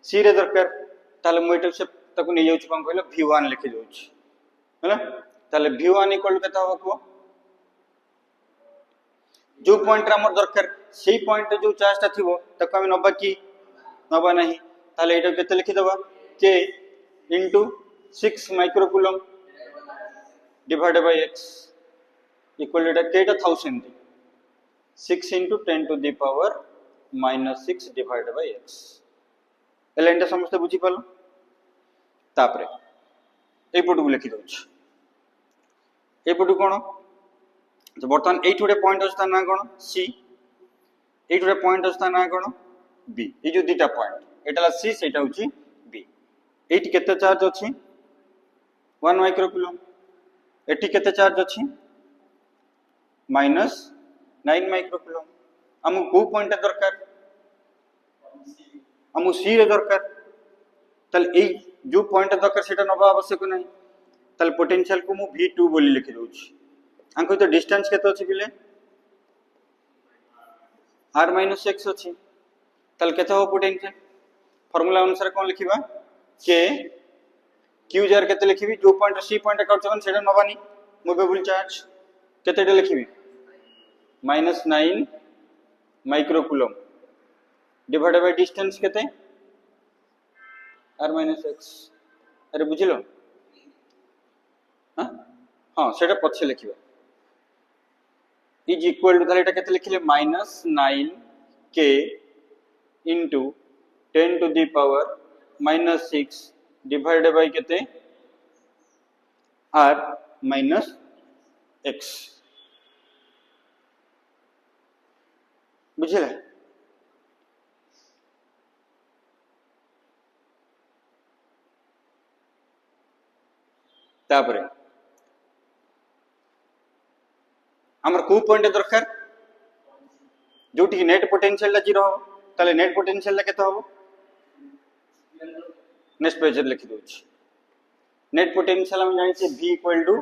Speaker 1: c रे दरकार, ताले मु एटा से ताकू नै जाउची कोन कहलो v1 लिखि जाउची हैला। ताले v1 इक्वल केता हो को जो पॉइंट रे हमर दरकार सेही पॉइंट रे जो चार्ज ता थिबो ताकू हम नबा की नबा नहीं, ताले एटा केते लिखि दबा k into 6 microcoulomb divided by x equal to k टा 1000, 6 into 10 to the power -6 divided by x। एला एंटा समस्त बुझी पालो। तापरे ए पटु को लिखि दउछ, ए पटु कोन तो बर्तमान एठी गोटे पॉइंट अछि ता ना कोन c, एठी गोटे पॉइंट अछि ता ना कोन b, ए जो दुटा पॉइंट एटाला c सेटा होची b। एठी केते चार्ज अछि 1 माइक्रोकुलम, एठी केते चार्ज अछि -9 माइक्रोकुलम। हमु को पॉइंट दरकार हमु c रे दरकार, तले ए जो पॉइंट दरकार सेटा नबा आवश्यक नै, तले पोटेंशियल को मु v2 बोली लिखि दउछि। अंको तो डिस्टेंस केते अछि बिले r - x अछि, तले केते हो पोटेंशियल फार्मूला अनुसार कोन लिखिबा k q जार केते लिखिबी जो पॉइंट c पॉइंट करछन सेटा नबानी मूवेबल चार्ज केतेटा लिखिबी -9 माइक्रोकुलम डिवाइडेड बाय डिस्टेंस केते r - x। अरे बुझिलो हां हां सेटा पछे लिखिबा इज इक्वल टू ताले एटा केते लिखिले -9k into 10 to the power -6 divided by केते r - x। बुझिले तापरे हमर को पॉइंट दरकार जोटी नेट पोटेंशियल ला 0 हो, ताले नेट पोटेंशियल ला केते हो नेक्स्ट पेज रे लिखि दोछि। नेट पोटेंशियल हम जानि छै v equal to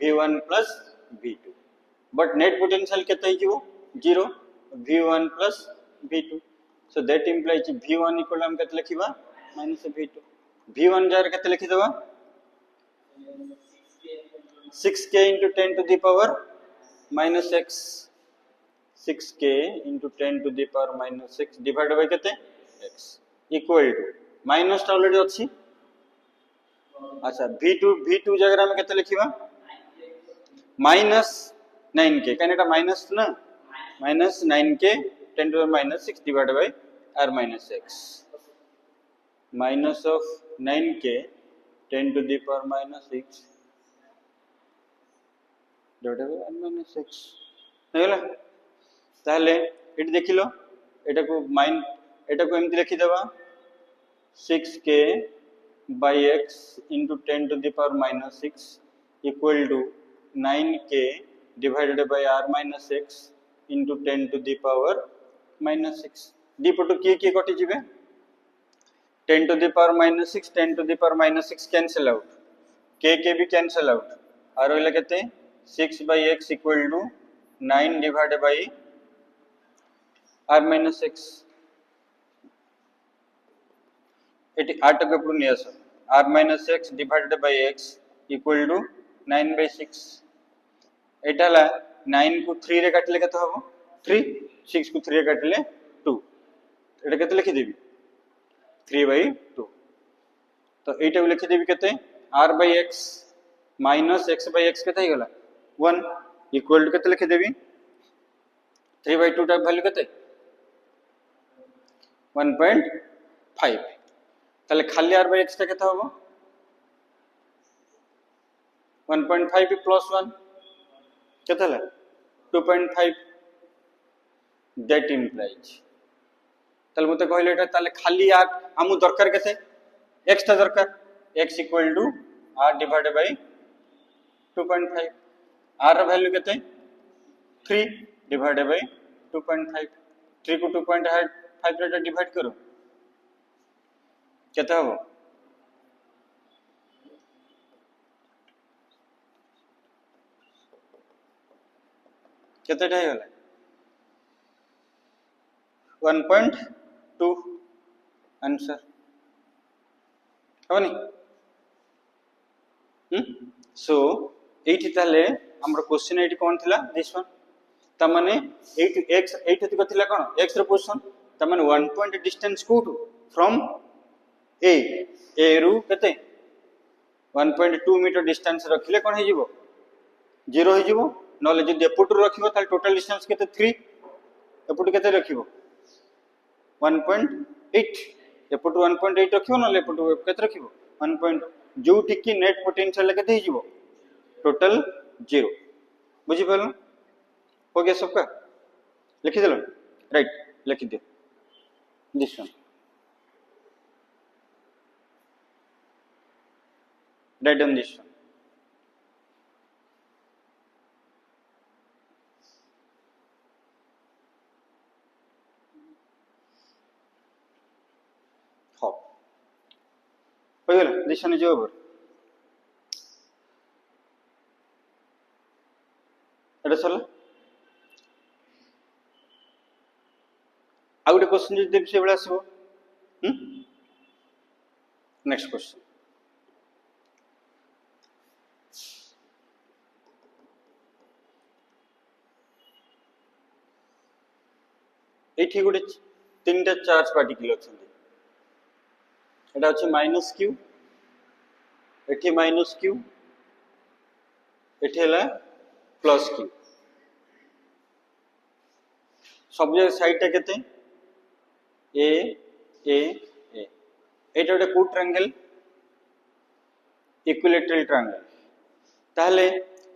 Speaker 1: v1 plus v2, but net potential केते हो जिवो 0 v1 plus v2, so that implies v1 equal हम केते लिखिबा -v2। v1 जार केते लिखि देबा 6k into 10 to the power -x, 6k into 10 to the power -6 divided by केते x equal to minus already अछि। अच्छा v2 जगह हम केते लिखिबा -9k काने एटा माइनस ना -9k 10 to the -6 divided by r - x minus of 9k 10 to the power -6 divided by r - x हेला। ताले eighty देखिलो एटा को एमती लिखि देबा 6k by x into 10 to the power -6 equal to 9k divided by r minus x into 10 to the power minus 6 दीपटू किए कटि जिवे 10 to the power minus 6 10 to the power minus 6 cancel out के भी cancel out और रहला केते 6 by x equal to 9 divided by r minus 6 eighty 8 के पुरो Niyas r minus x divided by x equal to 9 by 6 एटाला 9 को 3 रे काटले केते हबो 3 6 को 3 रे काटले 2 एटा केते लिखि देबी 3 by 2 तो एटा भी लिखि देबी केते r by x minus x by x केते हिगला 1 equal to केते लिखि देबी 3 by 2 टा वैल्यू केते 1.5 ताले खाली r by x टा केते हबो 1.5 plus 1 केते हला 2.5 that implies ताले मते कहले एटा ताले खाली r हमु दरकार केते x टा दरकार x equal to r divided by 2.5 r ର वैल्यू केते 3 divided by 2.5 3 को 2.5 रे डिवाइड करो केते हबो केते टा होला 1.2 आंसर हबनी सो एठी ताले हमर क्वेश्चन एठी कोन थिला दिस वन त माने एठी x एठी तिक थिला कोन x रो पोजीशन त माने 1 पॉइंट डिस्टेंस कोटू फ्रॉम ए रु केते 1.2 मीटर डिस्टेंस रखिले कोन हे जिवो 0 हे जिवो नले जदि एपुटु रखिबो ताले टोटल डिस्टेंस केते 3 एपुटु केते रखिबो 1.8 एपुटु 1.8 रखिबो नले एपुटु केते रखिबो 1. जो टिकी नेट पोटेंशियल केते हे जिवो टोटल 0 बुझि पालो हो गया सबका लिखि देलो राइट लिखि दे this one write down this one हो गया this one is over एटा सरला आ गुटे क्वेश्चन जे देबी से बेला आसीबो नेक्स्ट क्वेश्चन एठी गुटे तीनटा चार्ज पार्टिकल अछंती एटा अछि माइनस q एठी माइनस q एठी हला प्लस q सब जगह साइड टा केते a a a एटा गोटे को ट्रायंगल इक्विलैटरल ट्रायंगल ताहले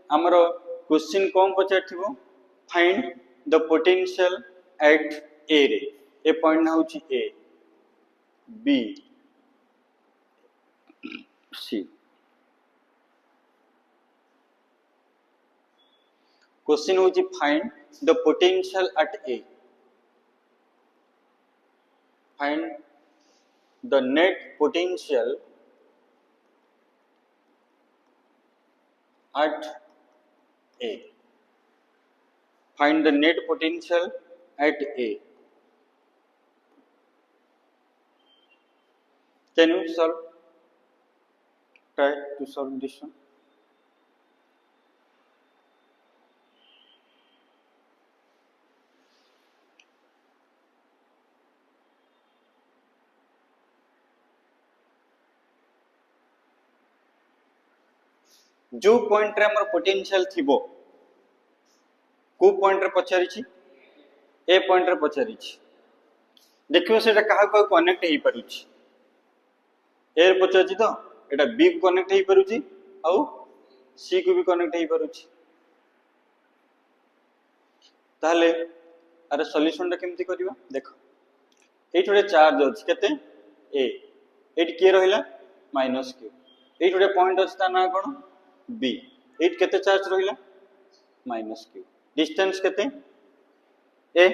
Speaker 1: हमरो क्वेश्चन कोन पचारथिबो find the potential eight A रे ए पॉइंट ना होची ए बी सी क्वेश्चन होची find the potential eight A find the net potential at A. Find the net potential at A. Can you solve? Try to solve this one. जो point रे हमर potential थिबो को point रे पचारि छी ए point रे पचारि छी देखियो सेटा काहा को कनेक्ट हे परू छी ए रे पचारि तो एटा बी को कनेक्ट हे परू छी आ सी को भी कनेक्ट हे परू छी ताले अरे सॉल्यूशन टा केमति करबा देखो एठोडे चार्ज अछि केते ए एट के रहिला माइनस q एठोडे पॉइंट अछि ता ना कोन बी एट केते चार्ज रहिला माइनस क्यू डिस्टेंस केते ए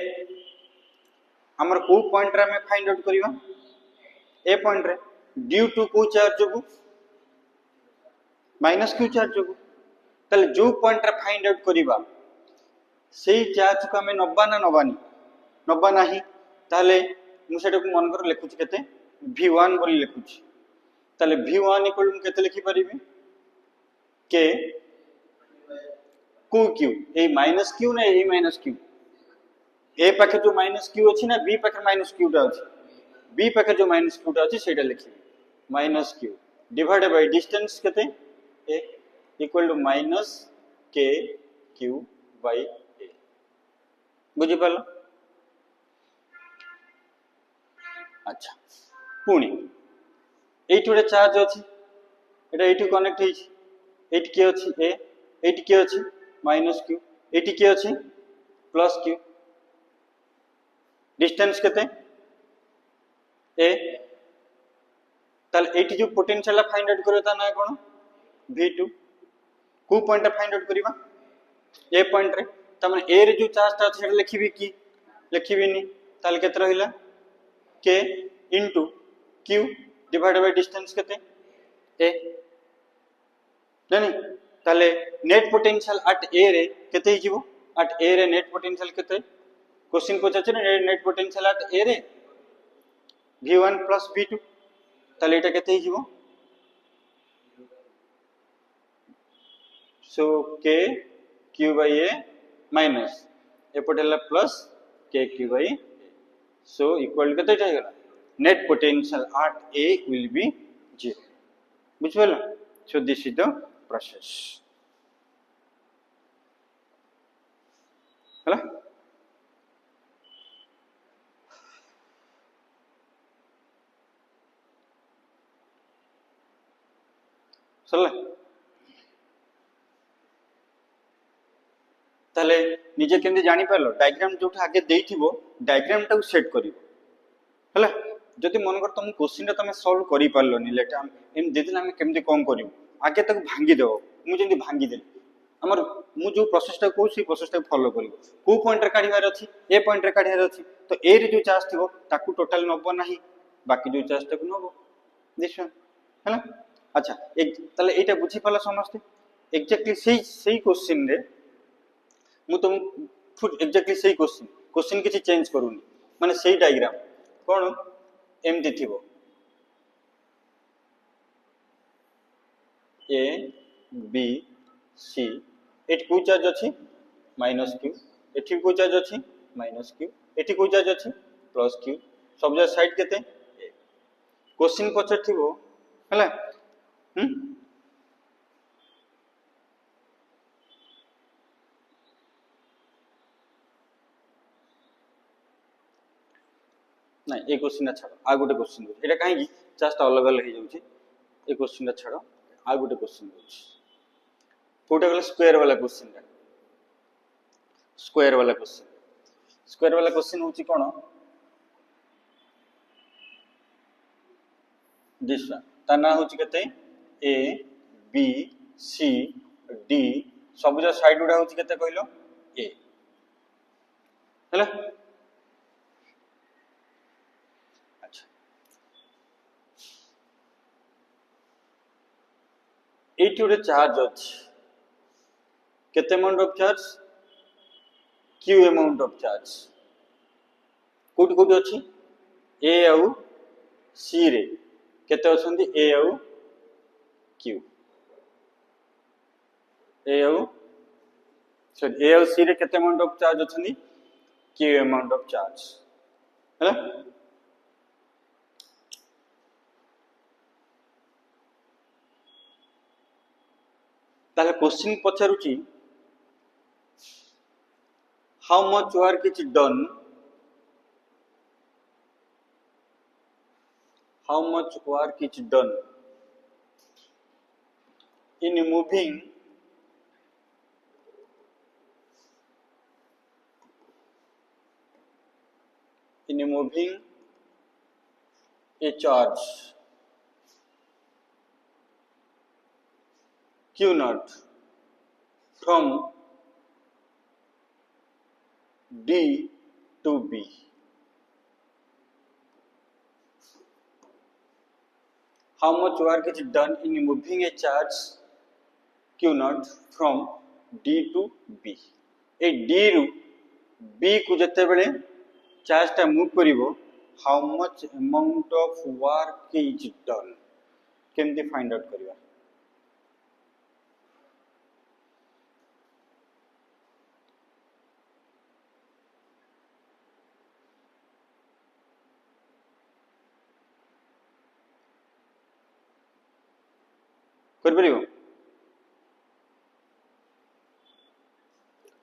Speaker 1: हमर को पॉइंट रे हमें फाइंड आउट करबा ए पॉइंट रे ड्यू टू को चार्ज जो माइनस क्यू चार्ज जो तले जो पॉइंट रे फाइंड आउट करबा सेही चार्ज को हमें नब्बा ना नबानी नब्बा नाही ताले मु सेटा को मन कर लिखुची केते v1 बोली लिखुची ताले v1 इक्वल टू केते लिखि परिबी के को क्यू ए माइनस क्यू ना ए माइनस क्यू ए पाखे जो माइनस क्यू अछि ना बी पाखे माइनस क्यू टा अछि बी पाखे जो माइनस क्यू टा अछि सेटा लिखि minus Q divided by distance केते ए इक्वल टू माइनस के क्यू बाय ए बुझि पालो अच्छा पुणी एट गोटे चार्ज अच्छी एटा एटी कनेक्ट होइछि एट के अच्छी ए एट के अच्छी माइनस क्यू एटी के अच्छी प्लस क्यू डिस्टेंस केते ए ताल एटी जो पोटेंशियल फाइंड आउट करता ना कोन v2 को पॉइंट फाइंड आउट करबा ए पॉइंट रे त माने ए रे जो चार्ज ता सेटा लिखिबी की लिखिबिनी ताल केते रहिला के into q divided by distance केते a नहीं ताले नेट पोटेंशियल एट a रे केते ही जीवो एट a रे नेट पोटेंशियल केते क्वेश्चन पचाचे ना नेट पोटेंशियल एट a रे v1 plus v2 ताले एटा केते ही जीवो so k q by a minus एपटेला plus k q by a so equal केते जायगला net potential at A will be 0. Which will? So this is the process. Hello? चल ताले निजे केमते जानि पारलो डायग्राम जोठा आगे देइथिबो डायग्राम टा सेट करिवो हला जदि मन कर तुम क्वेश्चन तुम सॉल्व करि पारलोनी लेटा एम देदिन हम केमते कम करिवो आगे तक भांगी देबो मु जेंति भांगी देली हमर मु जो प्रोसेस टा को सी प्रोसेस टा फॉलो करिवो को पॉइंट रे काढिबार अछि ए पॉइंट रे काढिबार अछि तो ए रे जो चार्ज थिबो ताकू टोटल नबो नाही बाकी जो चार्ज टा को नबो दिस वन हला अच्छा एक तले एटा बुझी पाला समझते एग्जैक्टली सही क्वेश्चन रे मु तुम फुट एग्जैक्टली सही क्वेश्चन किछि चेंज करूनी माने सही डायग्राम कोन एमती थिबो ए बी सी एट को चार्ज अछि माइनस क्यू एठी को चार्ज अछि माइनस क्यू एठी को चार्ज अछि प्लस क्यू सब जा साइड केते क्वेश्चन पचर थिबो हला ना ए क्वेश्चन छाड़ो आ गोटे क्वेश्चन एटा काहे जस्ट अलग अलग हो जाउची ए क्वेश्चन छाड़ो आ गोटे क्वेश्चन होची कोटा गला स्क्वायर वाला क्वेश्चन होची कोन दिस वन ता ना होची केते ए बी सी डी सब जो साइड उडा होची केते कहलो ए हला एटी गोटे चार्ज अच्छी केते amount of charge Q amount of charge कोटी कोटी अच्छी ए आउ सी रे केते अछंती ए आउ क्यू ए आउ सॉरी ए आउ सी रे केते अमाउंट ऑफ चार्ज अछंती क्यू अमाउंट ऑफ चार्ज हैला ताले क्वेश्चन पचारुची how much work is done in moving a charge Q naught from D to B. How much work is done in moving a charge Q naught from D to B? ए D रू B को जते बेले चार्ज टा मूव करिवो, how much amount of work is done केमती फाइंड आउट करिवा? कर परिवो?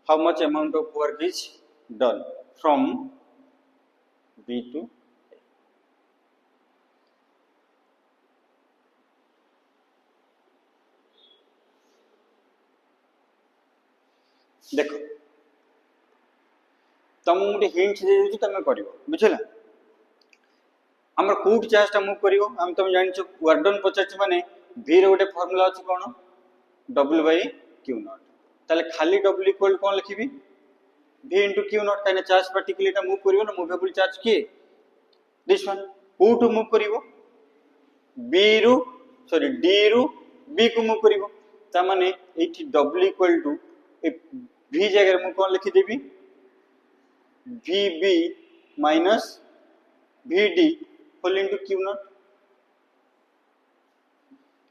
Speaker 1: How much amount of work is done from B to A? देखो तुम गोटे हिंट दे दूँ तुम कर बुझला आम कौट चार्ज मूव कर तुम जान वर्क डन पचार माने V रे गोटे फर्मुला अच्छी कौन W by Q नॉट ताले खाली W इक्वल कौन लिखी V इंटू Q नॉट कहीं चार्ज पार्टिकल मूव कर ना मूवेबल चार्ज किए दिस वन कौटू मूव कर B रु सॉरी D रु B को मूव कर माने एठी W इक्वल टू V जगह मु कौन लिखिदेवी VB minus VD whole into Q naught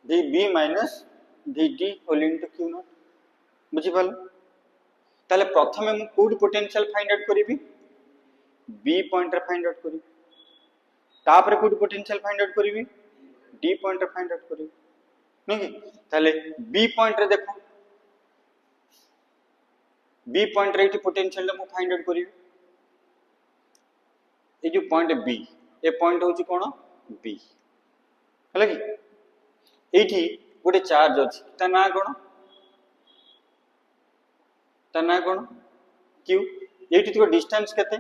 Speaker 1: VB minus VD whole into Q naught बुझी पाल ताले प्रथमे मु कोड पोटेंशियल फाइंड आउट करिवि B पॉइंट रे फाइंड आउट करिवि तापर कोड पोटेंशियल फाइंड आउट करिवि D पॉइंट रे फाइंड आउट करिवि नहीं ताले B पॉइंट रे देखो B पॉइंट रे पोटेंशियल मु फाइंड आउट करिवि ए जो पॉइंट B ए पॉइंट होची कोन B हला कि एठी गोटे चार्ज अछि ता ना कोन Q एठी तो डिस्टेंस केते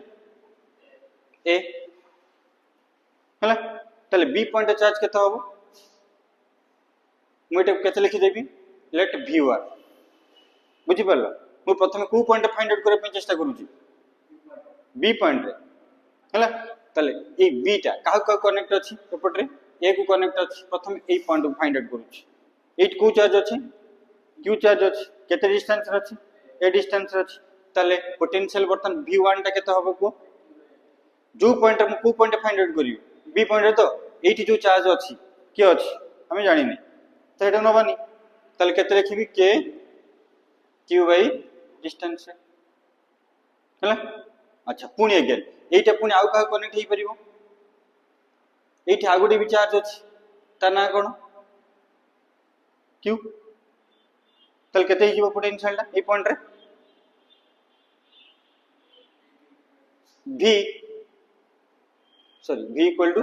Speaker 1: A हला तले B पॉइंट चार्ज केते होबो मुटे केते लिखि देबी लेट V1 बुझी परला मु प्रथमे को पॉइंट फाइंड आउट करे चेष्टा करूची B पॉइंट रे हला तले ए B टा का कनेक्ट अछि एपट रे A को कनेक्ट अछि प्रथम ए पॉइंट को फाइंड आउट करूची एट को चार्ज अछि Q चार्ज अछि केते डिस्टेंस रे अछि ए डिस्टेंस रे अछि तले पोटेंशियल बर्तन V1 टा केते होबो को जो पॉइंट हम को पॉइंट फाइंड आउट करियो B पॉइंट रे तो एटी जो चार्ज अछि के अछि हमें जानि नै तो एटा नबानी तले केते लिखिबी K Q by डिस्टेंस रे हला अच्छा पुनी अगेन एटा पुनी आउ का कनेक्ट हे परिबो एठी आगुडी भी चार्ज अछि ता ना कोन Q तल केते हिजो पोटेंशियल ता ए पॉइंट रे V sorry V equal to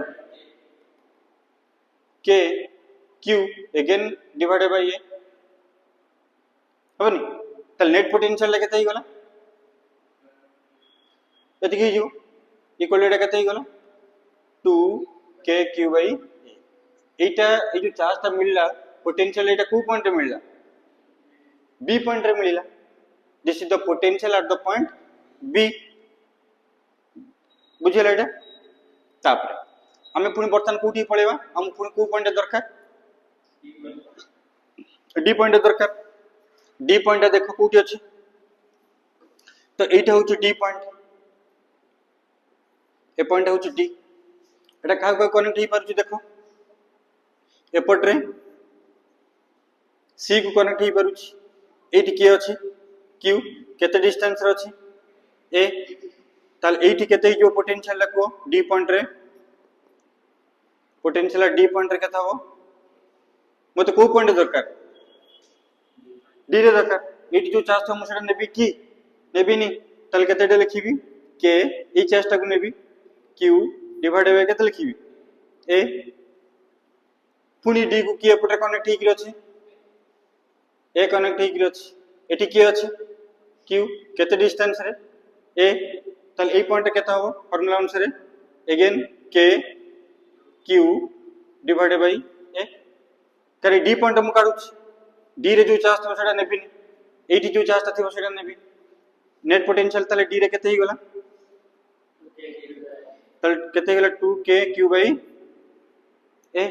Speaker 1: K Q again divided by A होनी तल नेट पोटेंशियल केते ही गला एति की हिजो इक्वल एटा केते ही गला 2 K Q by A एटा ए जो चार्ज ता मिलला पोटेंशियल एटा को पॉइंट रे मिलला B पॉइंट रे मिलला this is the potential at the point B बुझिला एटा तापर हमें पुनी बर्तन कोठी पळेबा हम पुनी को पॉइंट दरकार D पॉइंट दरकार D पॉइंट देखो कोठी अछि तो एटा होची D पॉइंट ए पॉइंट होची D एटा का कनेक्ट हे परछु देखो एपट रे C को कनेक्ट हे परछु एटी के अछि Q केते डिस्टेंस रे अछि A ताल एटी केते जो पोटेंशियल लको D पॉइंट रे पोटेंशियल D पॉइंट रे केता हो मते को पॉइंट दरकार D रे दरकार एटी जो चार्ज हम सेटा नेबी की नेबी नी ताल केते लिखिबी K ए चार्ज ता को नेबी Q डिवाइड बाय केते लिखिबी A पुनी D को की एपटे कनेक्ट हेकि अछि A कनेक्ट हेकि अछि एटी के अछि Q केते डिस्टेंस रे A ताल ए पॉइंट केता हो फार्मूला अनुसार again K Q divided by A तारे D पॉइंट हम काढुछ D रे जो चार्ज थो सेटा नेबी एटी जो चार्ज था सेटा नेबी नेट पोटेंशियल ताले डी रे केते ही गला ताले केते गला 2k q by a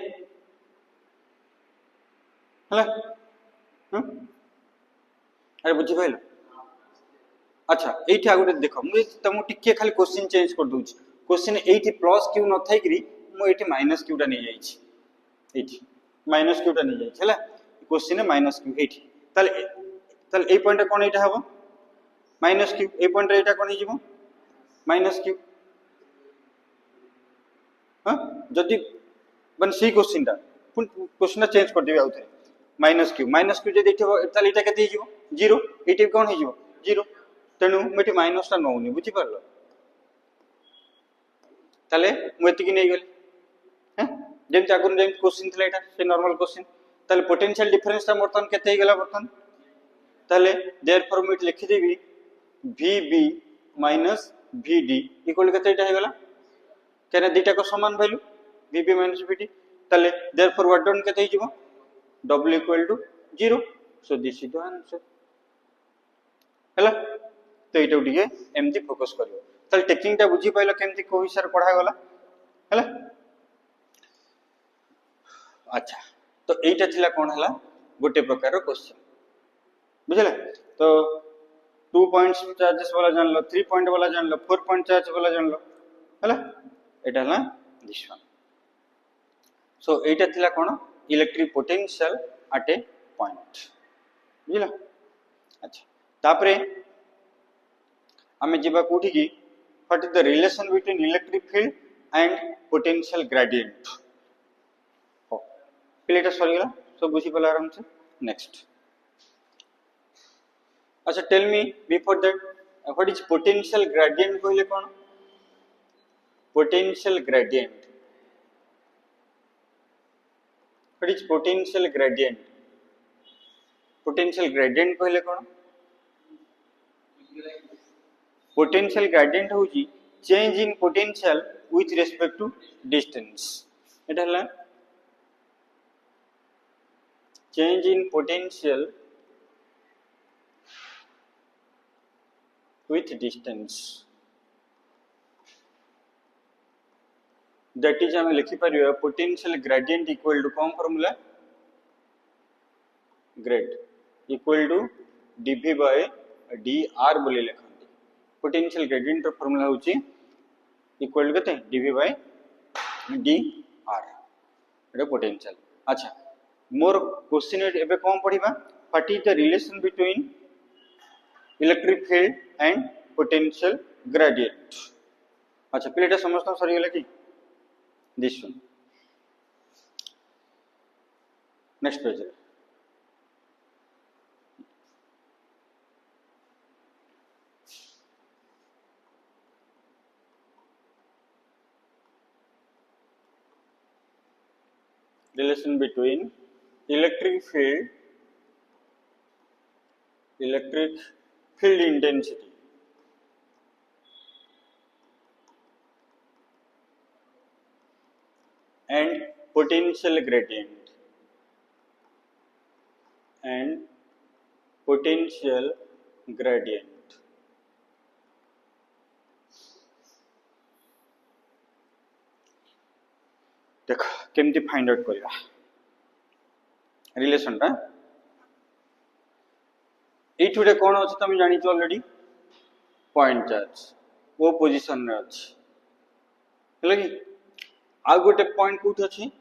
Speaker 1: हला अरे बुझी पाइल अच्छा एठी आगुटे देखो मु तुम टिके खाली क्वेश्चन चेंज कर दूची क्वेश्चन एठी प्लस q न थाई करी मु एठी माइनस q टा नै जाईची एठी माइनस q टा नै जाईची हला क्वेश्चन माइनस q एठी ताले ताले ए पॉइंट कोन एटा हबो माइनस q ए पॉइंट रे एटा कोन हिजबो माइनस q हां जदी बन सी क्वेश्चन टा क्वेश्चन चेंज कर दिबे आउथे माइनस q जदी एठी ताले एटा केते हिजबो 0 एठी कोन हिजबो 0 तेणु मुझे माइनस टा नौनी बुझी पार ताले मुझे नहीं गली हैं जेमति आगुन जेम क्वेश्चन थिला एटा से नॉर्मल क्वेश्चन ताले पोटेंशियल डिफरेंस टा बर्तन केते गला बर्तन ताले देयरफॉर मुझे लिखि देबी vb माइनस vd इक्वल केते एटा हे गला केने दीटा को समान वैल्यू vb माइनस vd ताले देयरफॉर व्हाट डन केते हिजबो w equal to 0 so this is the answer हला तो एटा उठिके एमती फोकस करियो तल टेकिंग टा बुझी पाइलो केमती को हिसाब पढ़ा गला हला अच्छा तो एटा थिला कोन हला गोटे प्रकार रो क्वेश्चन बुझले तो 2 पॉइंट्स चार्जेस वाला जान लो 3 पॉइंट वाला जान लो 4 पॉइंट चार्ज वाला जान लो हला एटा हला दिस वन सो एटा थिला कोन इलेक्ट्रिक पोटेंशियल एट ए पॉइंट बुझला अच्छा तापरे आमे जीवा कोठी की what is the relation between electric field and potential gradient हो प्लेटा सॉरी गला सब बुझी पला आराम से नेक्स्ट अच्छा tell me before that what is potential gradient कहले कोन potential gradient what is potential gradient कहले कोन पोटेंशियल ग्रेडिएंट होची change in potential with respect to distance एटा हला change in potential with distance that is हम लिखि परियो पोटेंशियल ग्रेडिएंट इक्वल टू कौन formula grad equal to dv by dr बोले लिखा पोटेंशियल ग्रेडिएंट रो फार्मूला होची इक्वल टू कते dv by dr Etah potential अच्छा मोर क्वेश्चन एबे कोन पढिबा what is the relation between electric field and potential gradient अच्छा प्लेटा समझता सरी गेला की this one next page relation between electric field intensity and potential gradient देखो केमती फाइंड आउट करिया रिलेशन टा एठुडे कोन अछि तमे जानि छ ऑलरेडी पॉइंट चार्ज वो पोजीशन रे अछि हेला कि आ गोटे पॉइंट कोठ अछि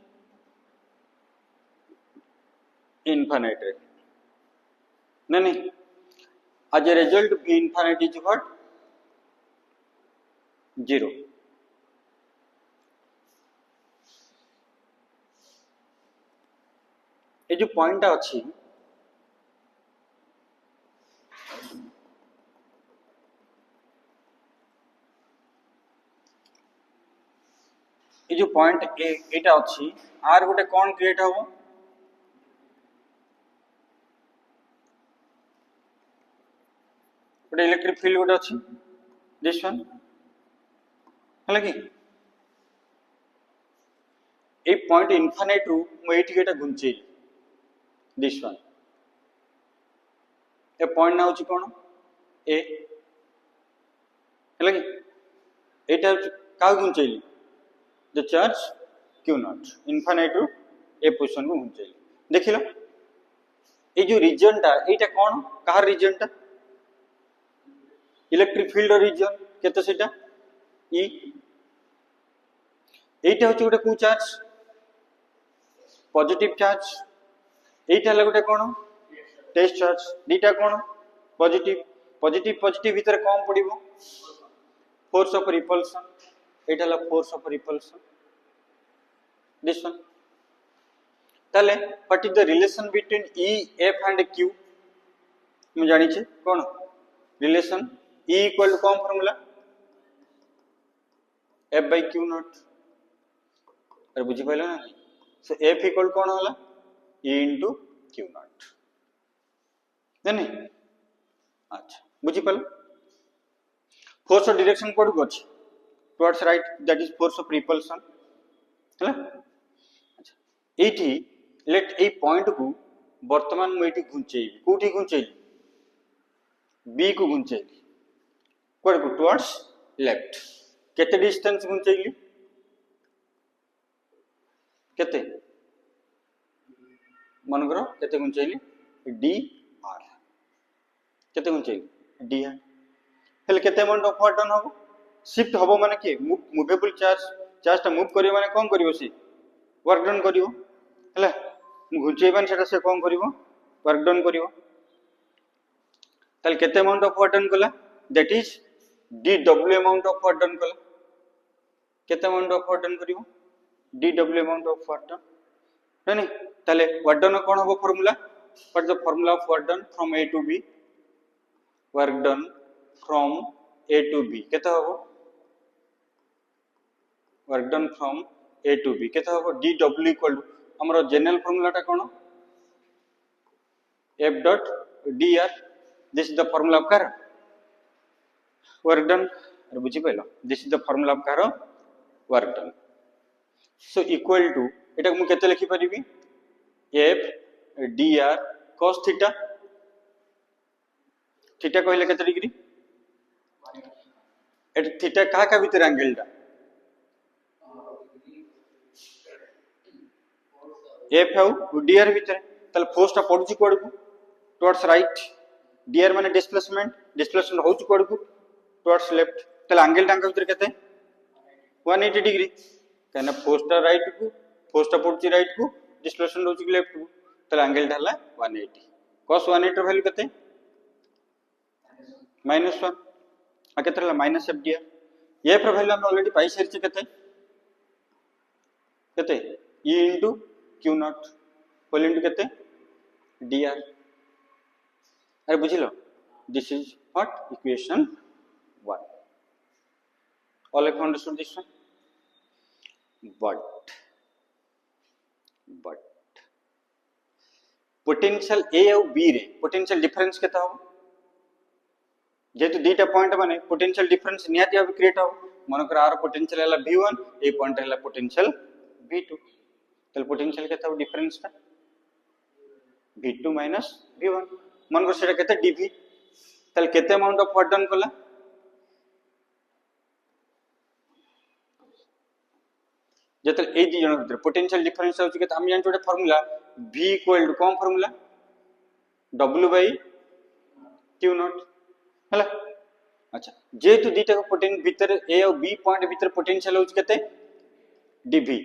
Speaker 1: इनफिनिट रे नहीं as a result v infinite is what 0 ये जो पॉइंट अच्छी ये जो पॉइंट एटा अच्छी आर गोटे कौन क्रिएट हम गोटे इलेक्ट्रिक फील्ड गोटे अच्छी दिस वन है कि ए पॉइंट इनफिनिट रु मुझे घुंचे दिस वन ए पॉइंट ना हूँ कौन ए है कि एटा का घुंचैली the charge Q naught infinite रु ए पोजीशन को घुंचैली देखिलो ए जो रीजन टा एटा कोन कहार रीजन टा इलेक्ट्रिक फील्ड रीजन केते सेटा ई एटा होची गोटे को चार्ज पॉजिटिव चार्ज एटा ले गोटे कोन टेस्ट चार्ज दीटा कोन पॉजिटिव पॉजिटिव पॉजिटिव भीतर कम पड़िबो फोर्स ऑफ रिपल्सन एटा ला force of repulsion this one ताले what is the relation between E F and Q हम जानि छे कोन रिलेशन E इक्वल टू कौन formula F by Q naught अरे बुझी पाइला ना सो F इक्वल कोन होला E into Q नॉट देने अच्छा बुझी पाइला फोर्स ऑफ डायरेक्शन कोड को अछि towards right that is force of repulsion हैला अच्छा एठी लेट ए पॉइंट को वर्तमान मु एठी घुंचेइबी कोठी घुंचेइली बी को घुंचेइली कोड को टुवर्ड्स लेफ्ट केते डिस्टेंस घुंचेइली केते मन करो केते घुंचेइली डी आर केते घुंचेइली डी आर हेले केते अमाउंट ऑफ वर्क डन हो शिफ्ट होबो माने के मूवेबल चार्ज ता मूव करियो माने कोन करियो सी वर्क डन करियो हैला घुंचेइबान सेटा से कोन करियो वर्क डन करियो ताल केते अमाउंट ऑफ वर्क डन कला दैट इज D W amount of work done कला केते अमाउंट ऑफ वर्क डन करियो D W amount of work done नहीं ताले वर्क डन कोन होबो formula what the formula of work done from A to B work done from A to B केता हो work done from A to B केता हो DW equal to हमरो general formula टा कोन F dot dr this is the formula of कार work done अरे बुझी पाइलो this is the formula of कार work done so equal to एटा मु केते लिखि परिबी F dr cos theta theta कहले केते डिग्री एट थीटा का भीतर एंगल टा एफ हाउ डीआर भीतर तले फोर्स टा पडुची कोड को टुवर्ड्स राइट डीआर माने डिस्प्लेसमेंट होउची कोड को टुवर्ड्स लेफ्ट तले एंगल टांका भीतर केते 180 डिग्री कने फोर्स टा राइट को फोर्स टा पडुची राइट को डिस्प्लेसमेंट होउची लेफ्ट को तले एंगल ढाला 180 cos 180 र वैल्यू केते -1 आ केते रहला माइनस एफ डीआर एफ र वैल्यू हम ऑलरेडी पाई सरछि केते E into Q naught whole into केते dr अरे बुझिलो this is what equation 1 all have understood this one but potential A और बी रे पोटेंशियल डिफरेंस केता हो जेतु दीटा पॉइंट माने पोटेंशियल डिफरेंस नियाती अब क्रिएट हो मनकर आर पोटेंशियल हला v1 ए पॉइंट हला पोटेंशियल v2 तल पोटेंशियल केता हो डिफरेंस ता v2 माइनस v1 मनकर सेटा केते dv तल केते अमाउंट ऑफ वर्क डन कला जेतल ए दी जण भीतर पोटेंशियल डिफरेंस होची केते हम जान छोटे फार्मूला v इक्वल टू कौन formula w by q not हला अच्छा जेतु दीटा को पोटेंशियल भीतर ए और बी पॉइंट भीतर पोटेंशियल होची केते dv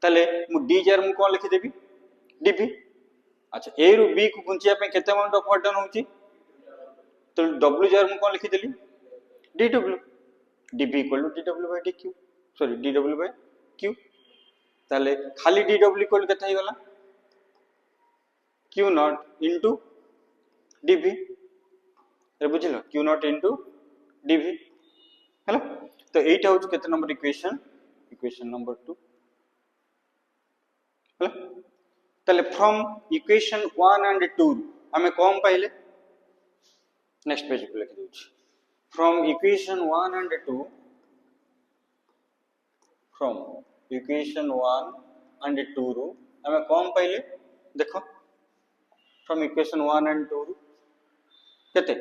Speaker 1: तले मु d जार मु कोन लिखि देबी dv अच्छा ए रु बी को गुंचिया पे केते अमाउंट ऑफ वर्क डन होची तो w जार मु कोन लिखि देली dw dv equal to dw by dq sorry dw by q तले खाली dw इक्वल केते ही गला q नॉट इनटू dv रे बुझिलो q नॉट इनटू dv हैला तो एटा होच केते नंबर इक्वेशन नंबर 2 हैला तले फ्रॉम इक्वेशन 1 एंड 2 हमें कौन पाइले नेक्स्ट पेज पे लिख दूछ from equation 1 and 2 from equation 1 and 2 रो हमें कौन पाइले देखो फ्रॉम इक्वेशन 1 एंड 2 केते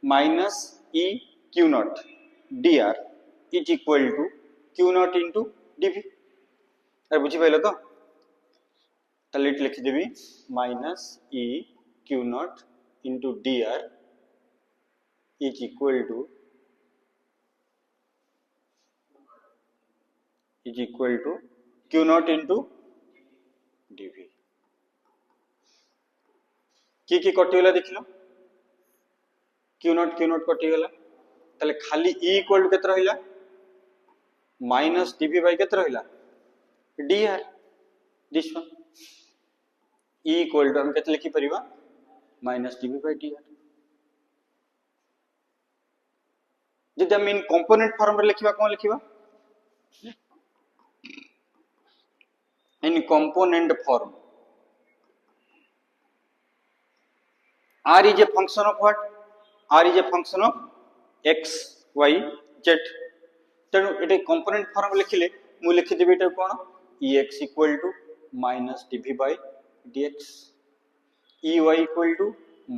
Speaker 1: minus e q not dr is equal to q naught into dv। अरे बुझी पाइल तो ताले इट लिखि देबी minus e q naught into dr is equal to q naught into dv। की कटि गला देखिलो q naught कटि गला ताले खाली e इक्वल टू केते रहिला माइनस dv बाय केते रहिला dr this one e equal to हम केते लिखि परिबा माइनस dv बाय dr। जदि हम इन कंपोनेंट फॉर्म रे लिखिबा कोन लिखिबा in component form r is a function of what r is a function of x y z तेणु एटे कंपोनेंट फॉर्म लिखिले मु लिखि देबे एटा कोन ex equal to minus dv by dx ey equal to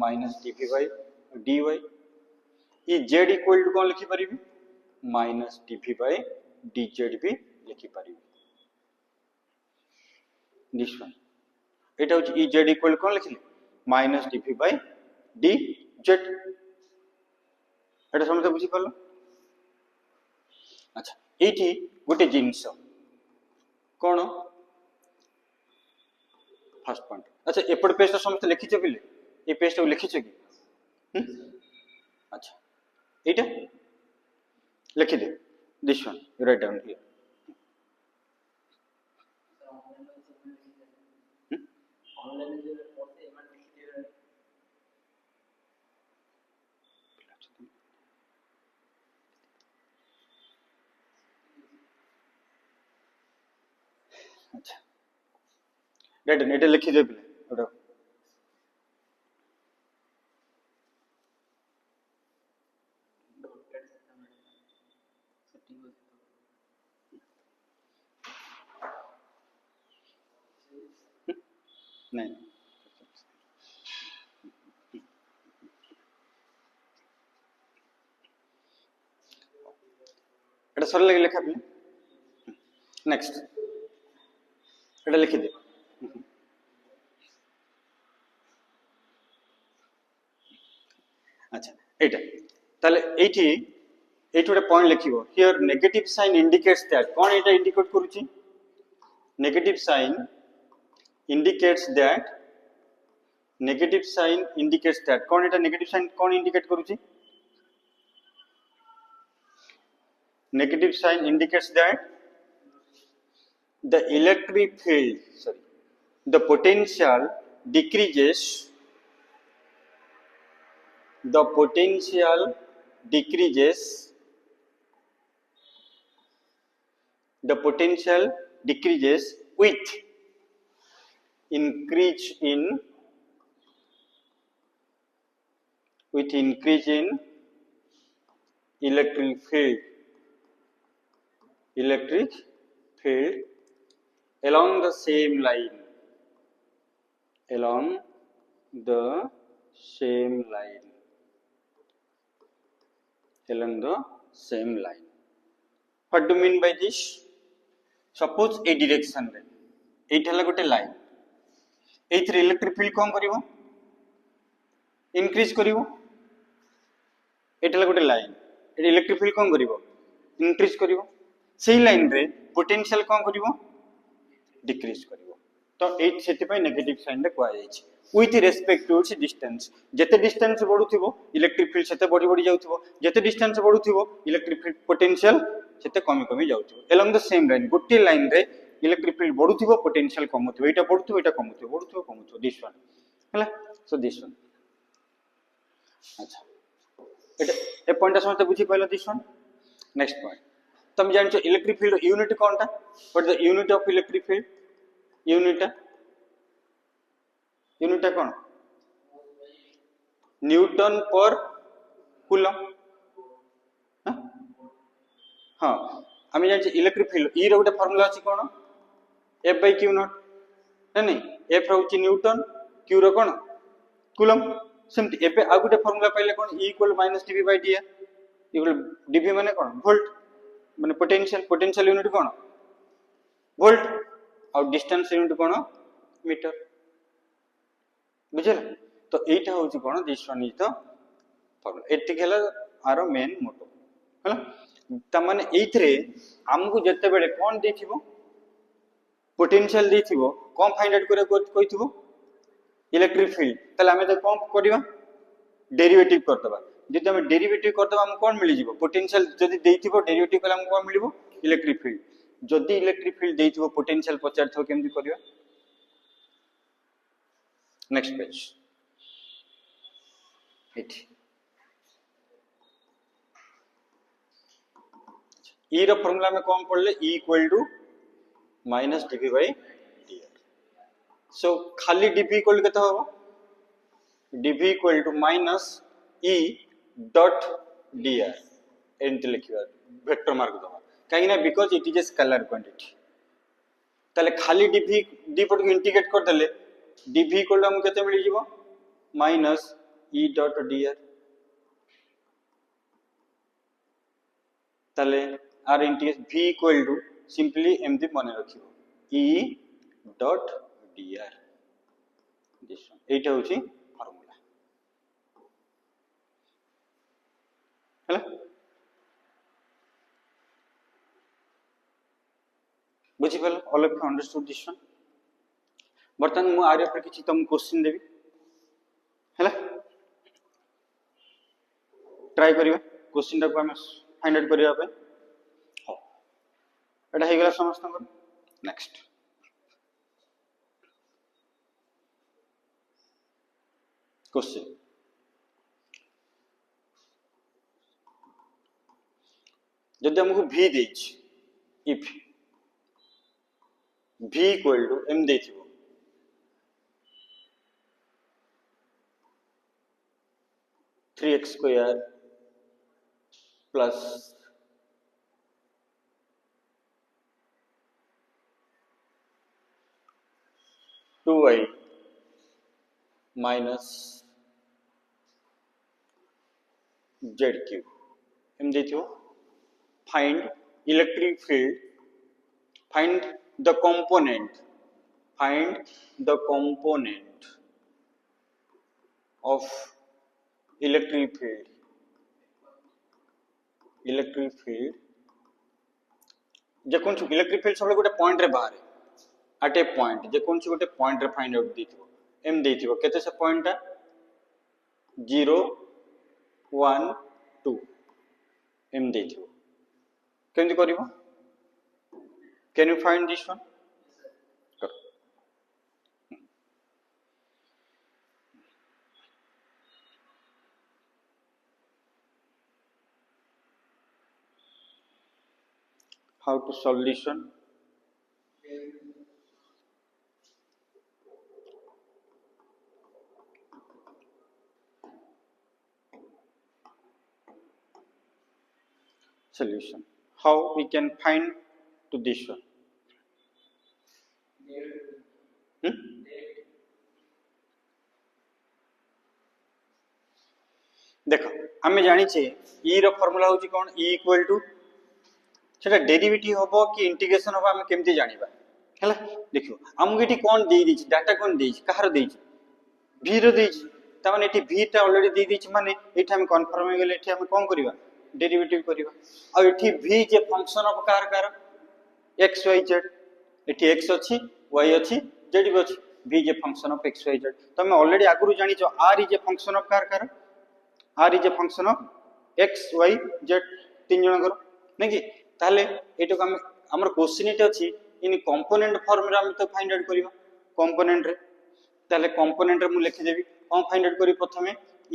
Speaker 1: minus dv by dy E z equal to कोन लिखि परिबी minus dv by dz भी लिखि परिबी दिस वन एटा होची ई z इक्वल कोन लिखिले माइनस dv बाय dz एटा समझ बुझी पड़लो। अच्छा एठी गोटे जिंस कोन फर्स्ट पॉइंट अच्छा एपट पेज तो समस्त लिखि छ बिले ए पेज तो लिखि छ कि अच्छा एटा लिखि दे this one you write down here अच्छा राइट एटा लिखि दे बिले ओटा नहीं एटा सरल लगे लिखा बिले नेक्स्ट एटा लिखि दे अच्छा एटा ताले एठी गोटे पॉइंट लिखिबो here negative sign indicates that कोन एटा इंडिकेट करूची नेगेटिव साइन इंडिकेट्स दैट कोन एटा नेगेटिव साइन कोन इंडिकेट करूची negative sign indicates that the electric field the potential decreases with increase in electric field along the same line what do you mean by this suppose a direction रे एठी हला गोटे line एथरे electric field कोन करिवो increase करिवो एठी हला गोटे line एठी electric field कोन करिवो increase करिवो सेही line रे पोटेंशियल कोन करिवो डिक्रीज करिवो तो एट सेति पय नेगेटिव साइन रे कोआ जाय छै with respect to its distance जते डिस्टेंस बढ़ुथिबो इलेक्ट्रिक फील्ड सेते बढ़ी जाउथिबो जते डिस्टेंस बढ़ुथिबो इलेक्ट्रिक फील्ड पोटेंशियल सेते कमी जाउथिबो along the same line गोटे लाइन रे electric field बढ़ुथिबो potential कमुथिबो Etah बढ़ुथिबो Etah कमुथिबो this one हला सो दिस वन अच्छा एटा ए पॉइंट समझते बुझी पाइलो दिस वन नेक्स्ट पॉइंट तुम जानछो इलेक्ट्रिक फील्ड यूनिट कोनटा what the unit of electric field unit कौन न्यूटन पर कूलम हाँ आम जान इलेक्ट्रिक फील्ड ई रोटे फॉर्मूला अच्छी कौन एफ बाय क्यू नॉट नहीं एफ रोचे न्यूटन क्यू रो कौन कूलम सेमती एबे आ गोटे फॉर्मूला पाइले कौन E equal minus DV by DR equal DV माने कौन वोल्ट माने पोटेंशियल यूनिट कौन वोल्ट और डिस्टेंस यूनिट कौन मीटर बुझल तो एटा होची कौन this one is the formula एतिक हला आरो मेन मोटो हला त माने एथरे हमकु जत्ते बेले कौन देथिबो पोटेंशियल देथिबो कौन फाइंड आउट करे कोइथिबो इलेक्ट्रिक फील्ड तले हमें तो कौन करबा डेरिवेटिव करदबा जदि हम डेरिवेटिव करदबा हम कौन मिली जिवो पोटेंशियल जदि देथिबो डेरिवेटिव कले हम कौन मिलिबो इलेक्ट्रिक फील्ड जदि इलेक्ट्रिक फील्ड देथिबो पोटेंशियल पचारथो केमति करबा नेक्स्ट पेज इट ई रो फार्मूला में कौन पढ़ले E equal to minus DV by DR so खाली डीवी इक्वल केते होबो DV equal to minus E dot DR एंत लिखिबा वेक्टर मार्क दबा काहे ना because it is a scalar quantity तले खाली डीवी डी पट को इंटीग्रेट कर देले डीवी इक्वल टू हम केते मिली जीवो माइनस ई डॉट डीआर तले आर integrate v equal to simply एमती मन रखिबो e dot dr this one एटा होची फार्मूला हला बुझी पल all of you understood this one बर्तन मु आरे पर किछि तुम क्वेश्चन देबी हला ट्राई करिवा क्वेश्चन टा को हम फाइंड आउट करिवा पे एटा हे गला समस्त को नेक्स्ट क्वेश्चन जदि हमको v देछ if v equal to m देथिबो 3x square plus 2y minus z cube em देखियो find electric field find the component of electric field J cone electric field सब गोटे पॉइंट रे बाहर at a point जे कोन गोटे point रे find out देथिबो एम देथिबो केते से पॉइंट 0 1 2 एम देथिबो केमति करिवो can you find this one कर how to solve this one solution how we can find to this one देखो हमें जानी छे e रो फार्मूला होची कोन e इक्वल टू सेटा डेरिवेटिव होबो कि इंटीग्रेशन होबो हम केमति जानिबा हैला देखियो हमगु एठी कोन देई दिछि डाटा कोन देछि कहारो देछि v रो देछि त माने एठी v टा ऑलरेडी देई दिछि माने एठी हम कन्फर्म हो गेले एठी हम कोन करिवा डेरिवेटिव करिवा आ एठी v जे function of car x y z एठी x अछि y अछि z भी अछि v जे function of x y z तो हम ऑलरेडी आगुरु जानि छ r is a function of car r is a function of x y z तीन जण करो नै कि ताले एटो हम हमर क्वेश्चन इट अछि इन कंपोनेंट फॉर्म रे हम तो फाइंड आउट करिवा कंपोनेंट रे ताले कंपोनेंट रे मु लिखि देबी कोन फाइंड आउट करी प्रथमे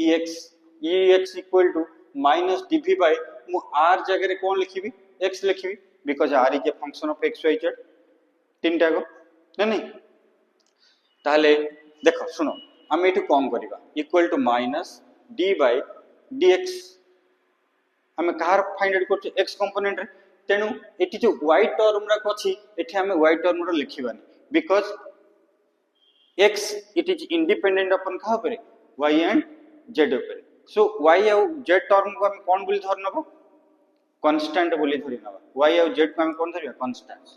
Speaker 1: ex equal to minus dv by मु r जगह रे कोन लिखिबी x लिखिबी because r is a function of x y z तीनटा को नै ताले देखो सुनो हम एटू कम करिवा equal to minus d by dx हम कार फाइंड आउट करछ x कंपोनेंट रे तेनु एटी जो y टर्म रा अछि एठी हम y टर्म रा लिखिबानी because x it is independent upon कहा पर y and z पर सो y आउ z टर्म को हम कोन बोली धर नबो कांस्टेंट बोली धरि नबा y आउ z को हम कोन धरिया कांस्टेंट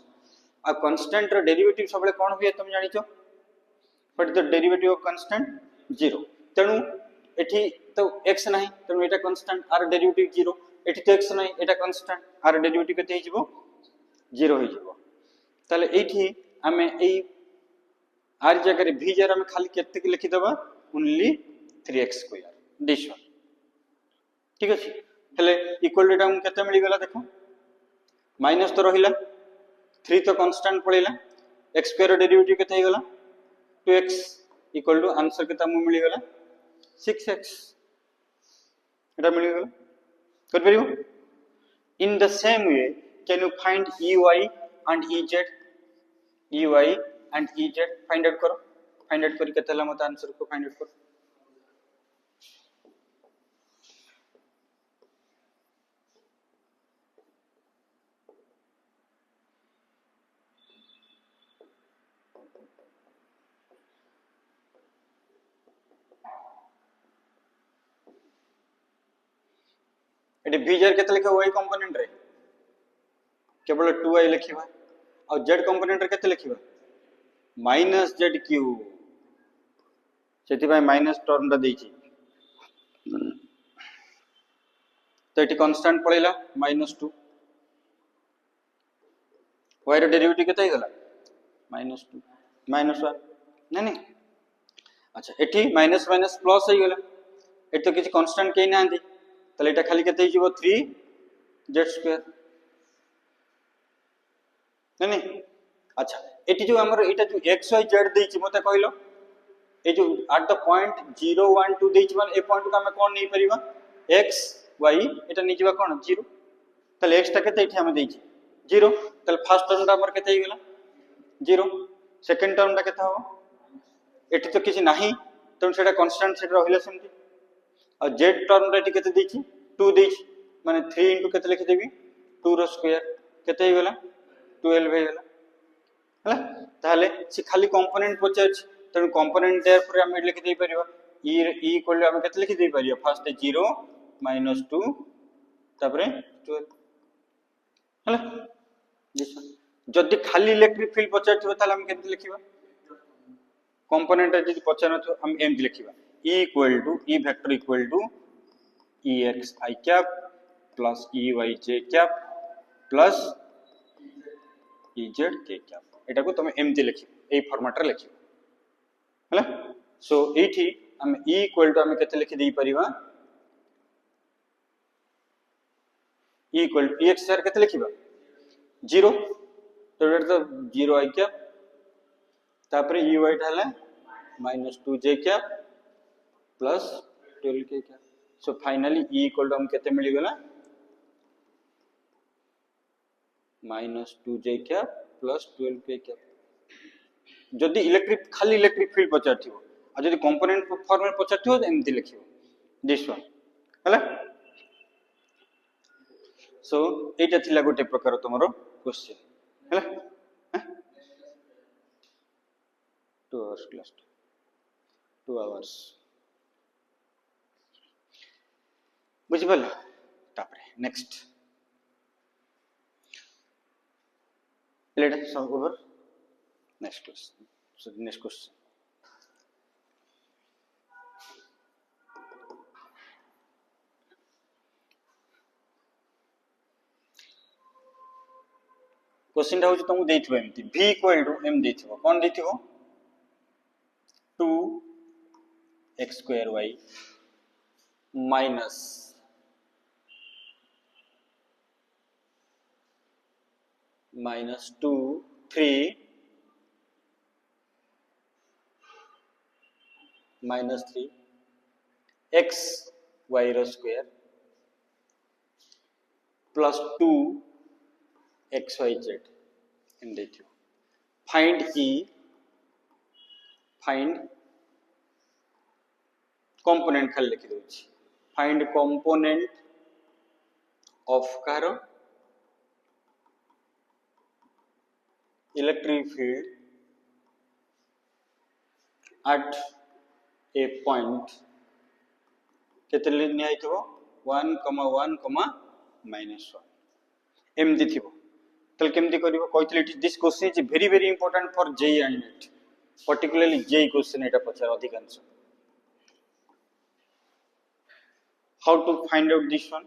Speaker 1: आ कांस्टेंट रो डेरिवेटिव सबले कोन होय तुम जानि छ but the derivative of constant 0 तेनु एठी तो x नाही तेनु एटा कांस्टेंट आर डेरिवेटिव 0 एठी तो x नाही एटा कांस्टेंट आर डेरिवेटिव कते हिजबो 0 हिजबो ताले एठी हमें ए आर जगह रे v जरा हम खाली केते के लिखि दबा ओनली 3x² दिस वन ठीक अछि हेले इक्वल टू हम केते मिली गला देखो माइनस तो रहिला 3 तो कांस्टेंट पड़िला x² रो डेरिवेटिव केते गला 2x इक्वल टू आंसर केते हम मिली गला 6x एटा मिली गला कर परियो in the same way can you find ey and ez ey and ez find out करो फाइंड आउट करी केते ला मत आंसर को फाइंड आउट करो एटी v केते लिखा y कंपोनेंट रे केवल 2i लिखिबा और z कंपोनेंट रे केते लिखिबा -zq सेति भाई माइनस टर्म दा देछि तो एटी कांस्टेंट पळेला -2 y रो डेरिवेटिव केते गला -2 -1 नहीं अच्छा एटी माइनस माइनस प्लस हो गला एटी तो किछि कांस्टेंट केही नांदी तले एटा खाली केते हिजबो 3z² नहीं अच्छा एटी जो हमर एटा जो x y z देछि मते कहलो ए जो एट द पॉइंट 0 1 2 देछि मान ए पॉइंट को हम कोन नहीं परिबा x y एटा निजबा कोन 0 तले x टा केते एठी हम देछि 0 तले फर्स्ट टर्म टा हमर केते हो गेला 0 सेकंड टर्म टा केते हो एठी तो किछि नाही त सेटा कांस्टेंट सेटा रहिला सेमति और z टर्म टा एठी केते देछि 2 देछि माने 3 इनटू केते लिखि देबी 2 रो स्क्वायर केते हो गेला 12 हो गेला हला ताले से खाली कंपोनेंट पचे अछि त कंपोनेंट देयर पर हम लिखि दे परिबा e इक्वल हम केते लिखि दे परिबा फर्स्ट 0 -2 तापरे 12 हला दिस जदी खाली इलेक्ट्रिक फील्ड पचे थिबो ताले हम केते लिखिबा कंपोनेंट जदी पचे न हम एम लिखिबा e equal to e vector equal to ex I cap plus ey j cap plus ez k cap एटा को तुम एमती लिखि ए फॉर्मेट रे लिखि हला सो एठी हम e इक्वल टू हम केते लिखि देई परिबा e equal to ex sir केते लिखिबा 0 तो एटा तो 0 I cap तापरे ey Thale -2 j cap plus 12 k cap so finally e equal to हम केते मिली गला -2 j cap plus 12 k cap जदी इलेक्ट्रिक खाली इलेक्ट्रिक फील्ड पचाथिबो आ जदी कंपोनेंट फॉर्म में पचाथिबो एमती लिखिबो दिस वन हला सो एटा थिला गोटे प्रकार तमरो क्वेश्चन हला 2 आवर्स क्लास 2 आवर्स बुझिबल तापरे next let us solve over next question so the next question question टा होची तुमको देथिबो एमती v इक्वल टू m देथिबो कोन देथिबो 2 x square y minus -2 3 -3 x y रो square plus 2 x y z इन देथियो फाइंड e फाइंड कंपोनेंट खाली लिखि दोछि फाइंड कंपोनेंट ऑफ कारो electric field at a point केते निया हितबो 1,1, -1 एमती थिबो तल केमती करिवो कहतले this question is very very important for JEE and NEET particularly JEE question एटा पचार अधिकांश how to find out this one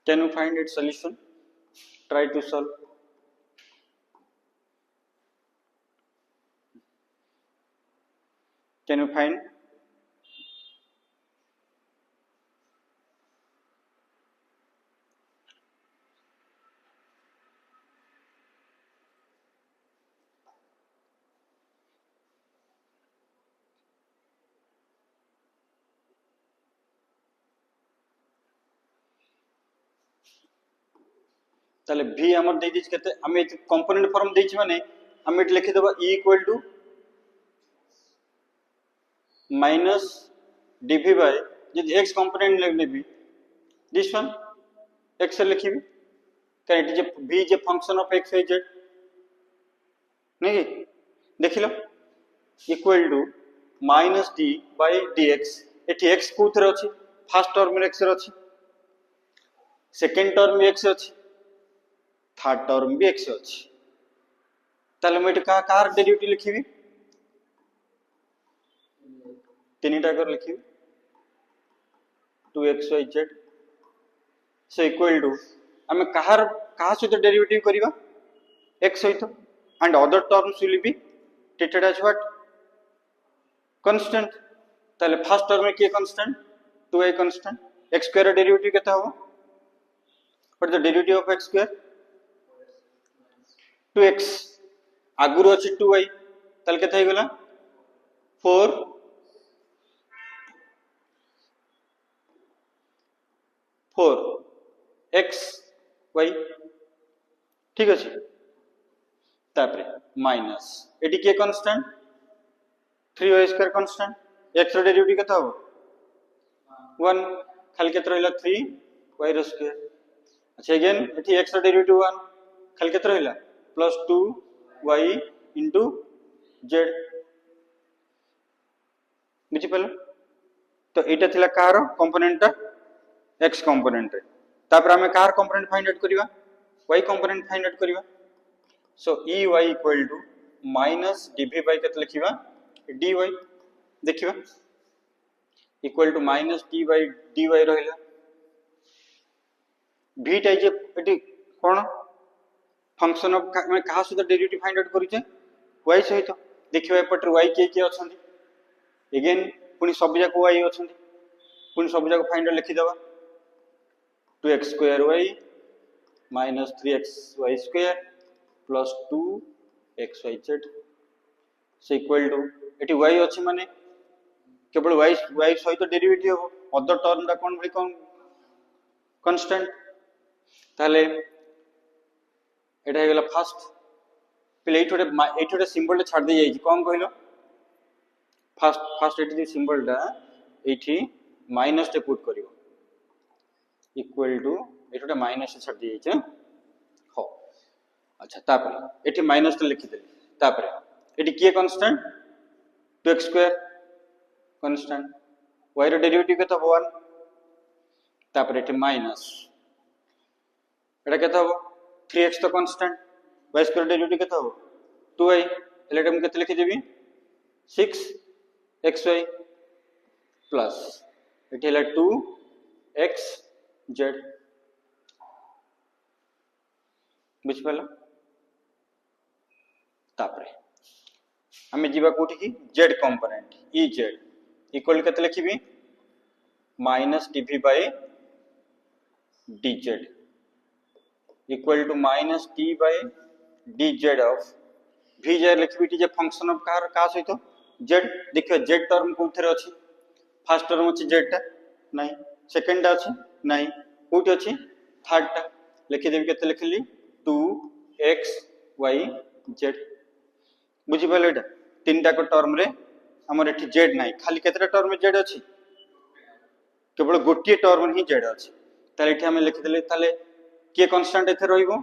Speaker 1: can you find its solution try to solve can you find ताले v हमर दे this केते हम ए component form देछि माने हम एट लिखि देबा e equal to minus dv by जे x कंपोनेंट लेबी दिस वन x लिखिबी का इट जे v जे function of x y z नहीं देखिलो equal to minus d by dx एठी x कोथरे अछि फर्स्ट टर्म में x अछि सेकंड टर्म में x अछि थर्ड टर्म भी x अछि ताले मैं का कार डेरिवेटिव लिखिबी तीनटा कर लिखिबी 2xyz से इक्वल टू हम कहार कहा सहित डेरिवेटिव करिवा x सहित and other terms will be treated as what constant ताले फर्स्ट टर्म में के constant 2y constant x square derivative केता हो what the derivative of x square 2x आगुरु अछि 2y ताल केता हे गेला 4 x y ठीक अछि तापरे माइनस एटी के constant 3y square constant x रो डेरिवेटिव केता हो 1 खाली केत रहला 3y रो स्क्वायर अच्छा अगेन एटी x रो डेरिवेटिव 1 खाली केत रहला प्लस 2y इंटू z बुझी पलो तो एटा थिला कार कंपोनेंट x कंपोनेंट तापर हमें कार कंपोनेंट फाइंड आउट करिवा y कंपोनेंट फाइंड आउट करिवा so ey equal to minus dv by केत लिखिवा dy देखिवा equal to minus d by dy रहला v टाइ जे एटी कोन फंक्शन ऑफ मैं कहा सुधा डेरिवेटिव फाइंड आउट करिचे y सहित देखिवा एपटर y के अछंती अगेन पुनी सब जाक y अछंती पुनी सब जाक फाइंड आउट लिखि देबा 2x square y minus 3xy square plus 2xyz से इक्वल टू एटी y अछि माने केवल y सहित डेरिवेटिव हो अदर टर्म दा कोन भली कोन कांस्टेंट ताले एटा हे गेला फर्स्ट पहले एठोटे सिंबल टा छाड़ दे जाई कोन कहलो फर्स्ट एटी सिंबल टा एठी माइनस टे पुट करिवो इक्वल टू एठोटे माइनस छाड़ दे जाई हो अच्छा तापर एठी माइनस टे लिखि देली तापर एठी के constant 2x square constant y रो डेरिवेटिव केता 1 तापर एठी माइनस एटा केता हो 3x तो कांस्टेंट y स्क्वायर डेरिवेटिव केता हो 2y एले हम केते लिखि देबी 6xy प्लस एठी हला 2xz बुझ पाला तापरे हमें जीवा कोठी की z कंपोनेंट ez इक्वल केते लिखिबी minus dv by dz equal to minus d by dz of v जे लिखिबी टी जे फंक्शन ऑफ कार का सहित z देखियो z टर्म कोथरे अछि फर्स्ट टर्म अछि z टा नहीं सेकंड अछि नहीं कोठी अछि थर्ड टा लिखि देबी केते लिखली 2xyz बुझी पाले एटा तीनटा को टर्म रे हमर एठी z नाही खाली केतेटा टर्म में z अछि केवल गोटे टर्म ही जेड अच्छे ताले एठी हमें लिखिदेले ताले के कांस्टेंट एथे रहइबो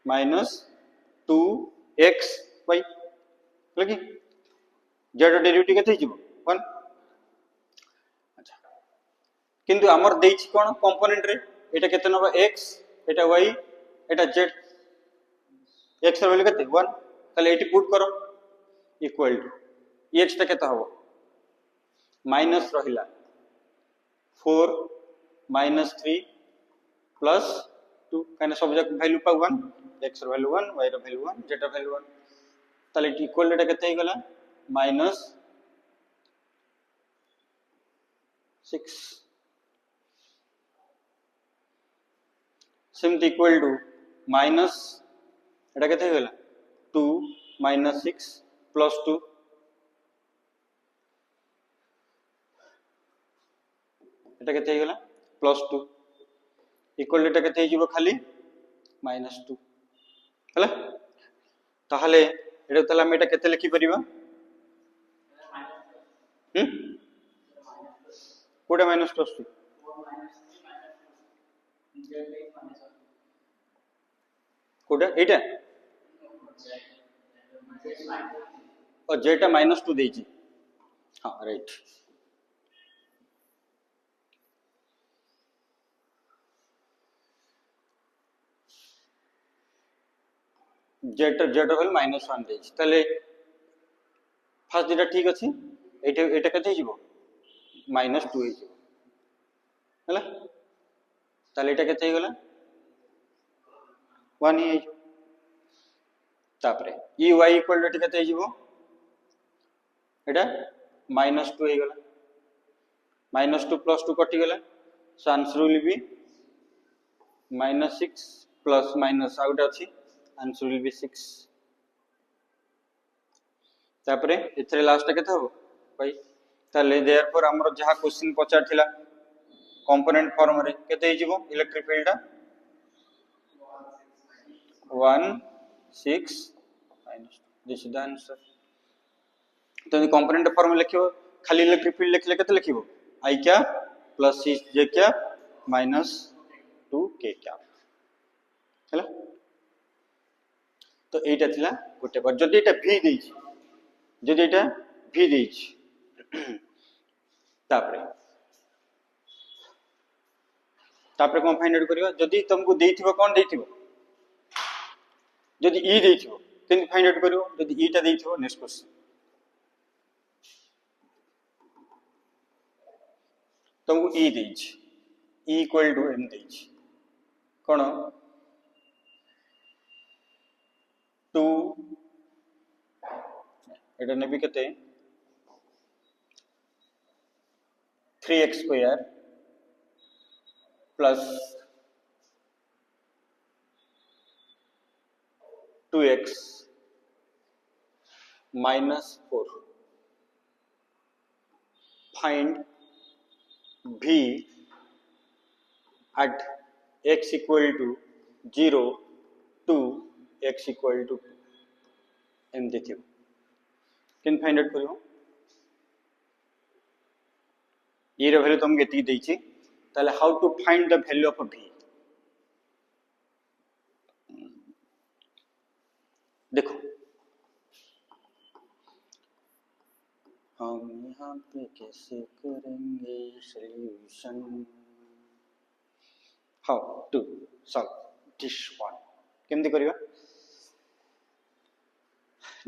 Speaker 1: -2x y लगी जेड डेरिवेटिव केते हिजिबो 1 अच्छा किंतु हमर देछि कोन कंपोनेंट रे एटा केते नबा x एटा y एटा z x र वैल्यू केते 1 ताले एठी पुट करो इक्वल टू x टा केते हबो माइनस रहिला 4 -3 प्लस 2 काने सब जक वैल्यू पा 1 x र वैल्यू 1 y र वैल्यू 1 z र वैल्यू 1 ताले इक्वल एटा केते गला -6 सिम्ट इक्वल टू माइनस एटा केते गला 2 -6 प्लस 2 एटा केते गला प्लस 2 इक्वल एटा केते हिजिबो खाली -2 हला ताहले एटा तला हम एटा केते लिखि परिबा कोडा माइनस प्लस 2 कोडा एटा और जेटा -2 देछि हां राइट जेट जेट होल -1 देछि तले फर्स्ट जेटा ठीक अछि एटा एटा कते हिजिबो -2 हिजिबो हला तले एटा कते हिगला 1 ही तापरे ई y इक्वल टू कते हिजिबो एटा -2 हिगला -2 प्लस 2 कटि गला so answer will be -6 plus minus out अछि आंसर विल बी 6 तापरे एथरे लास्ट केते हो भाई ताले देयरफॉर हमरो जहा क्वेश्चन पचार थिला कंपोनेंट फॉर्म रे केते हिजिबो electric field 1 6 this is the answer तो कंपोनेंट फॉर्म लिखिबो खाली इलेक्ट्रिक फील्ड लिखले केते लिखिबो i क्या प्लस 6 j क्या माइनस 2 k क्या हैला तो एटा थिला गोटे बार जदी एटा v देछि जदी एटा v देछि तापरे तापरे कोन फाइंड आउट करबा जदी तुमको देइथिबो कोन देइथिबो जदी e देइथिबो केन फाइंड आउट करबो जदी e टा देइथिबो नेक्स्ट क्वेश्चन तुमको e देछि e इक्वल टू m देछि कोन 2 एटा नेबी केते 3x square plus 2x minus 4 find v at x equal to 0 to x equal to 2 एमती थी किन फाइंड आउट करियो ये रे वैल्यू तुमके एती देछि ताले how to find the value of v देखो हम यहाँ पे कैसे करेंगे solution how to solve this one केमती करियो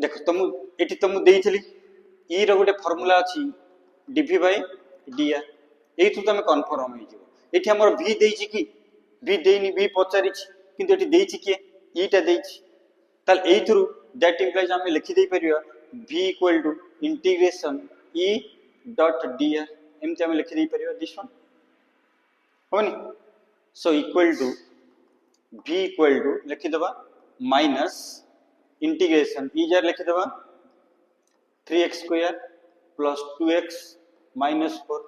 Speaker 1: देखो तुम एटी तुम देइछली ई रो गोटे फार्मूला अछि dv बाय dr एथु तुम कन्फर्म होई जिवो एठी हमर v देइछि कि v देइनी v पचारि किंतु एठी देइछि के ई टा देइछि ताल एथुरु दैट इंप्लाइज हम लिखि देइ परियो v equal to integration e dot dr एमते हम लिखि देइ परियो दिस वन होनी सो equal to v equal to लिखि दबा माइनस इंटीग्रेशन e जार लिखि दबा 3x square plus 2x minus 4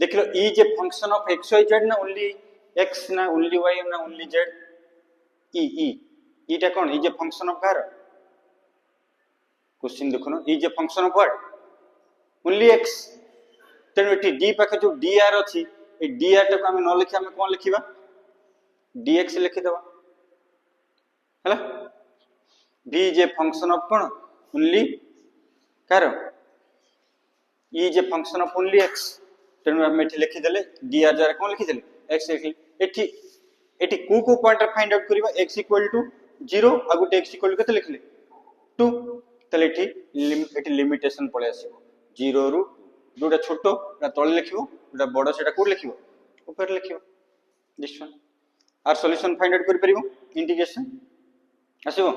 Speaker 1: देख लो e J function of x y z ना ओनली x ना ओनली y ना ओनली z e टा कोन e J function of car question देखो ना e J function of what only x तेणु ये D पाखे जो dr अच्छी dr टाक आम न लिखी आम कौन लिखा dx लिखिदे है v is a function of कौन ओनली कार e is a function of only x तेणु आम ये लिखिदे dr जार कौन लिखिदे x लिखिले एटी को पॉइंट फाइंड आउट करबा x इक्वल टू 0 आ गुटे x इक्वल केते लिखले 2 तले एटी लिमिटेशन पळे आसीबो 0 रु जोटा छोटो तले लिखिबो जोटा बड़ सेटा को लिखिबो ऊपर लिखिबो दिस वन आर सॉल्यूशन फाइंड आउट कर परिबो इंटीग्रेशन आसीबो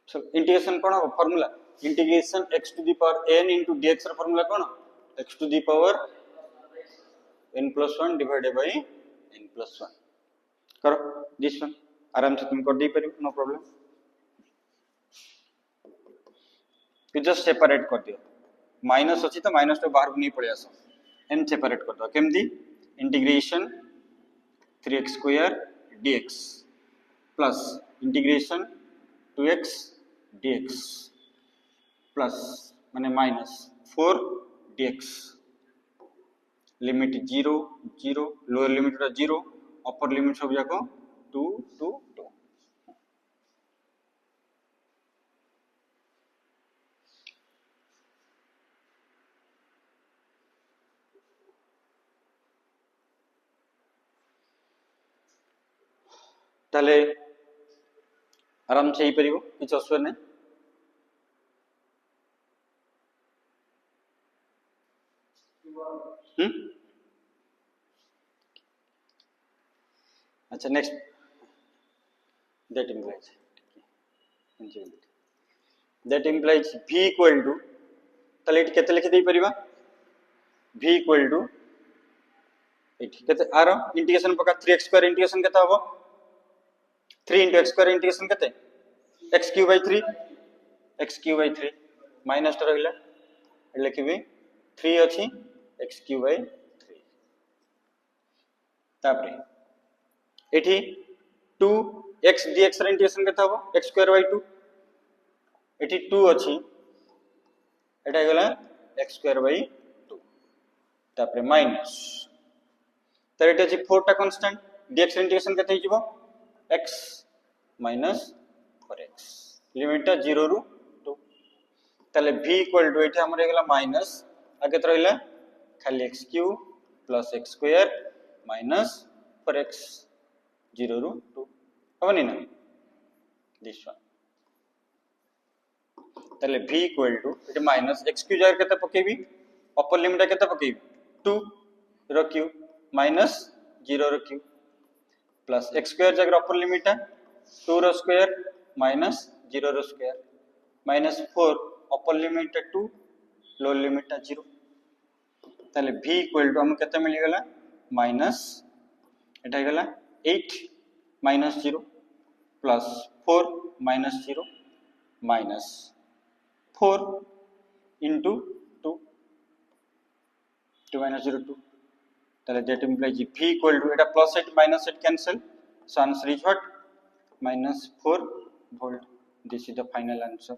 Speaker 1: सो इंटीग्रेशन कोन हो formula integration x to the power n into dx र फार्मूला कोन x to the power n plus 1 divided by n plus 1 करो दिस वन आराम से तुम कर दे परिबो नो प्रॉब्लम फिर जस्ट सेपरेट कर दियो माइनस अछि तो माइनस तो बाहर नहीं पड़े आसो n सेपरेट कर दो केमदी integration 3x square dx plus integration 2x dx plus माने minus 4 dx limit 0 0 lower limit 0 upper limit सब जाको 2 2 2 ताले आराम से ही परिबो किछ असुर नै अच्छा next that implies v equal to ताले इट केते लिखि दे परिबा v equal to इट केते आर इंटीग्रेशन पका 3x स्क्वायर इंटीग्रेशन केते हबो 3 into x square इंटीग्रेशन केते x cube by 3 x cube by 3 minus टा रहिला लिखिबे 3 अछि x cube by 3 तापरे एठी 2x dx र इंटीग्रेशन केते हबो x square by 2 एठी 2 अछि एटा गला x square by 2 तापरे माइनस तर एटा अछि 4 टा कांस्टेंट dx र इंटीग्रेशन केते हिजबो x minus 4x लिमिट 0 रु 2 ताले v इक्वल टू एठी हमर हेगला माइनस आगे त रहिला खाली x cube plus x square minus 4x 0 रु 2 हबनी ना दिस वन ताले v इक्वल टू एठी माइनस x क्यूब जार केते पकेबी अपर लिमिट केते पकेबी 2 रो क्यूब माइनस 0 रो क्यूब प्लस x स्क्वायर जगह अपर लिमिट 2 रो स्क्वायर माइनस 0 रो square minus 4 upper limit 2 lower limit 0 ताले v इक्वल टू हम केते मिल गेला माइनस एटा गेला 8 minus 0 plus 4 minus 0 minus 4 into 2 2 minus 0 2 ताले that implies v equal to eta plus 8 minus 8 cancel so answer is what minus 4 volt this is the final answer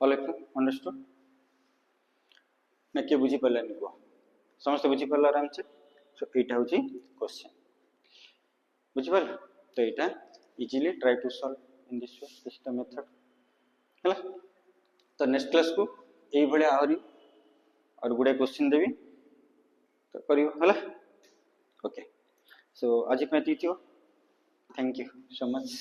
Speaker 1: all of you understood ना के बुझी पल्लानी को समस्त बुझी पल्ला आराम से सो एटा होची क्वेश्चन बुझी पल्ला तो एटा easily try to solve in this way this is the method हला तो नेक्स्ट क्लास को एई भले आउरी और गुडे क्वेश्चन देबी तो करियो हला ओके सो आज मैं थैंक यू सो मच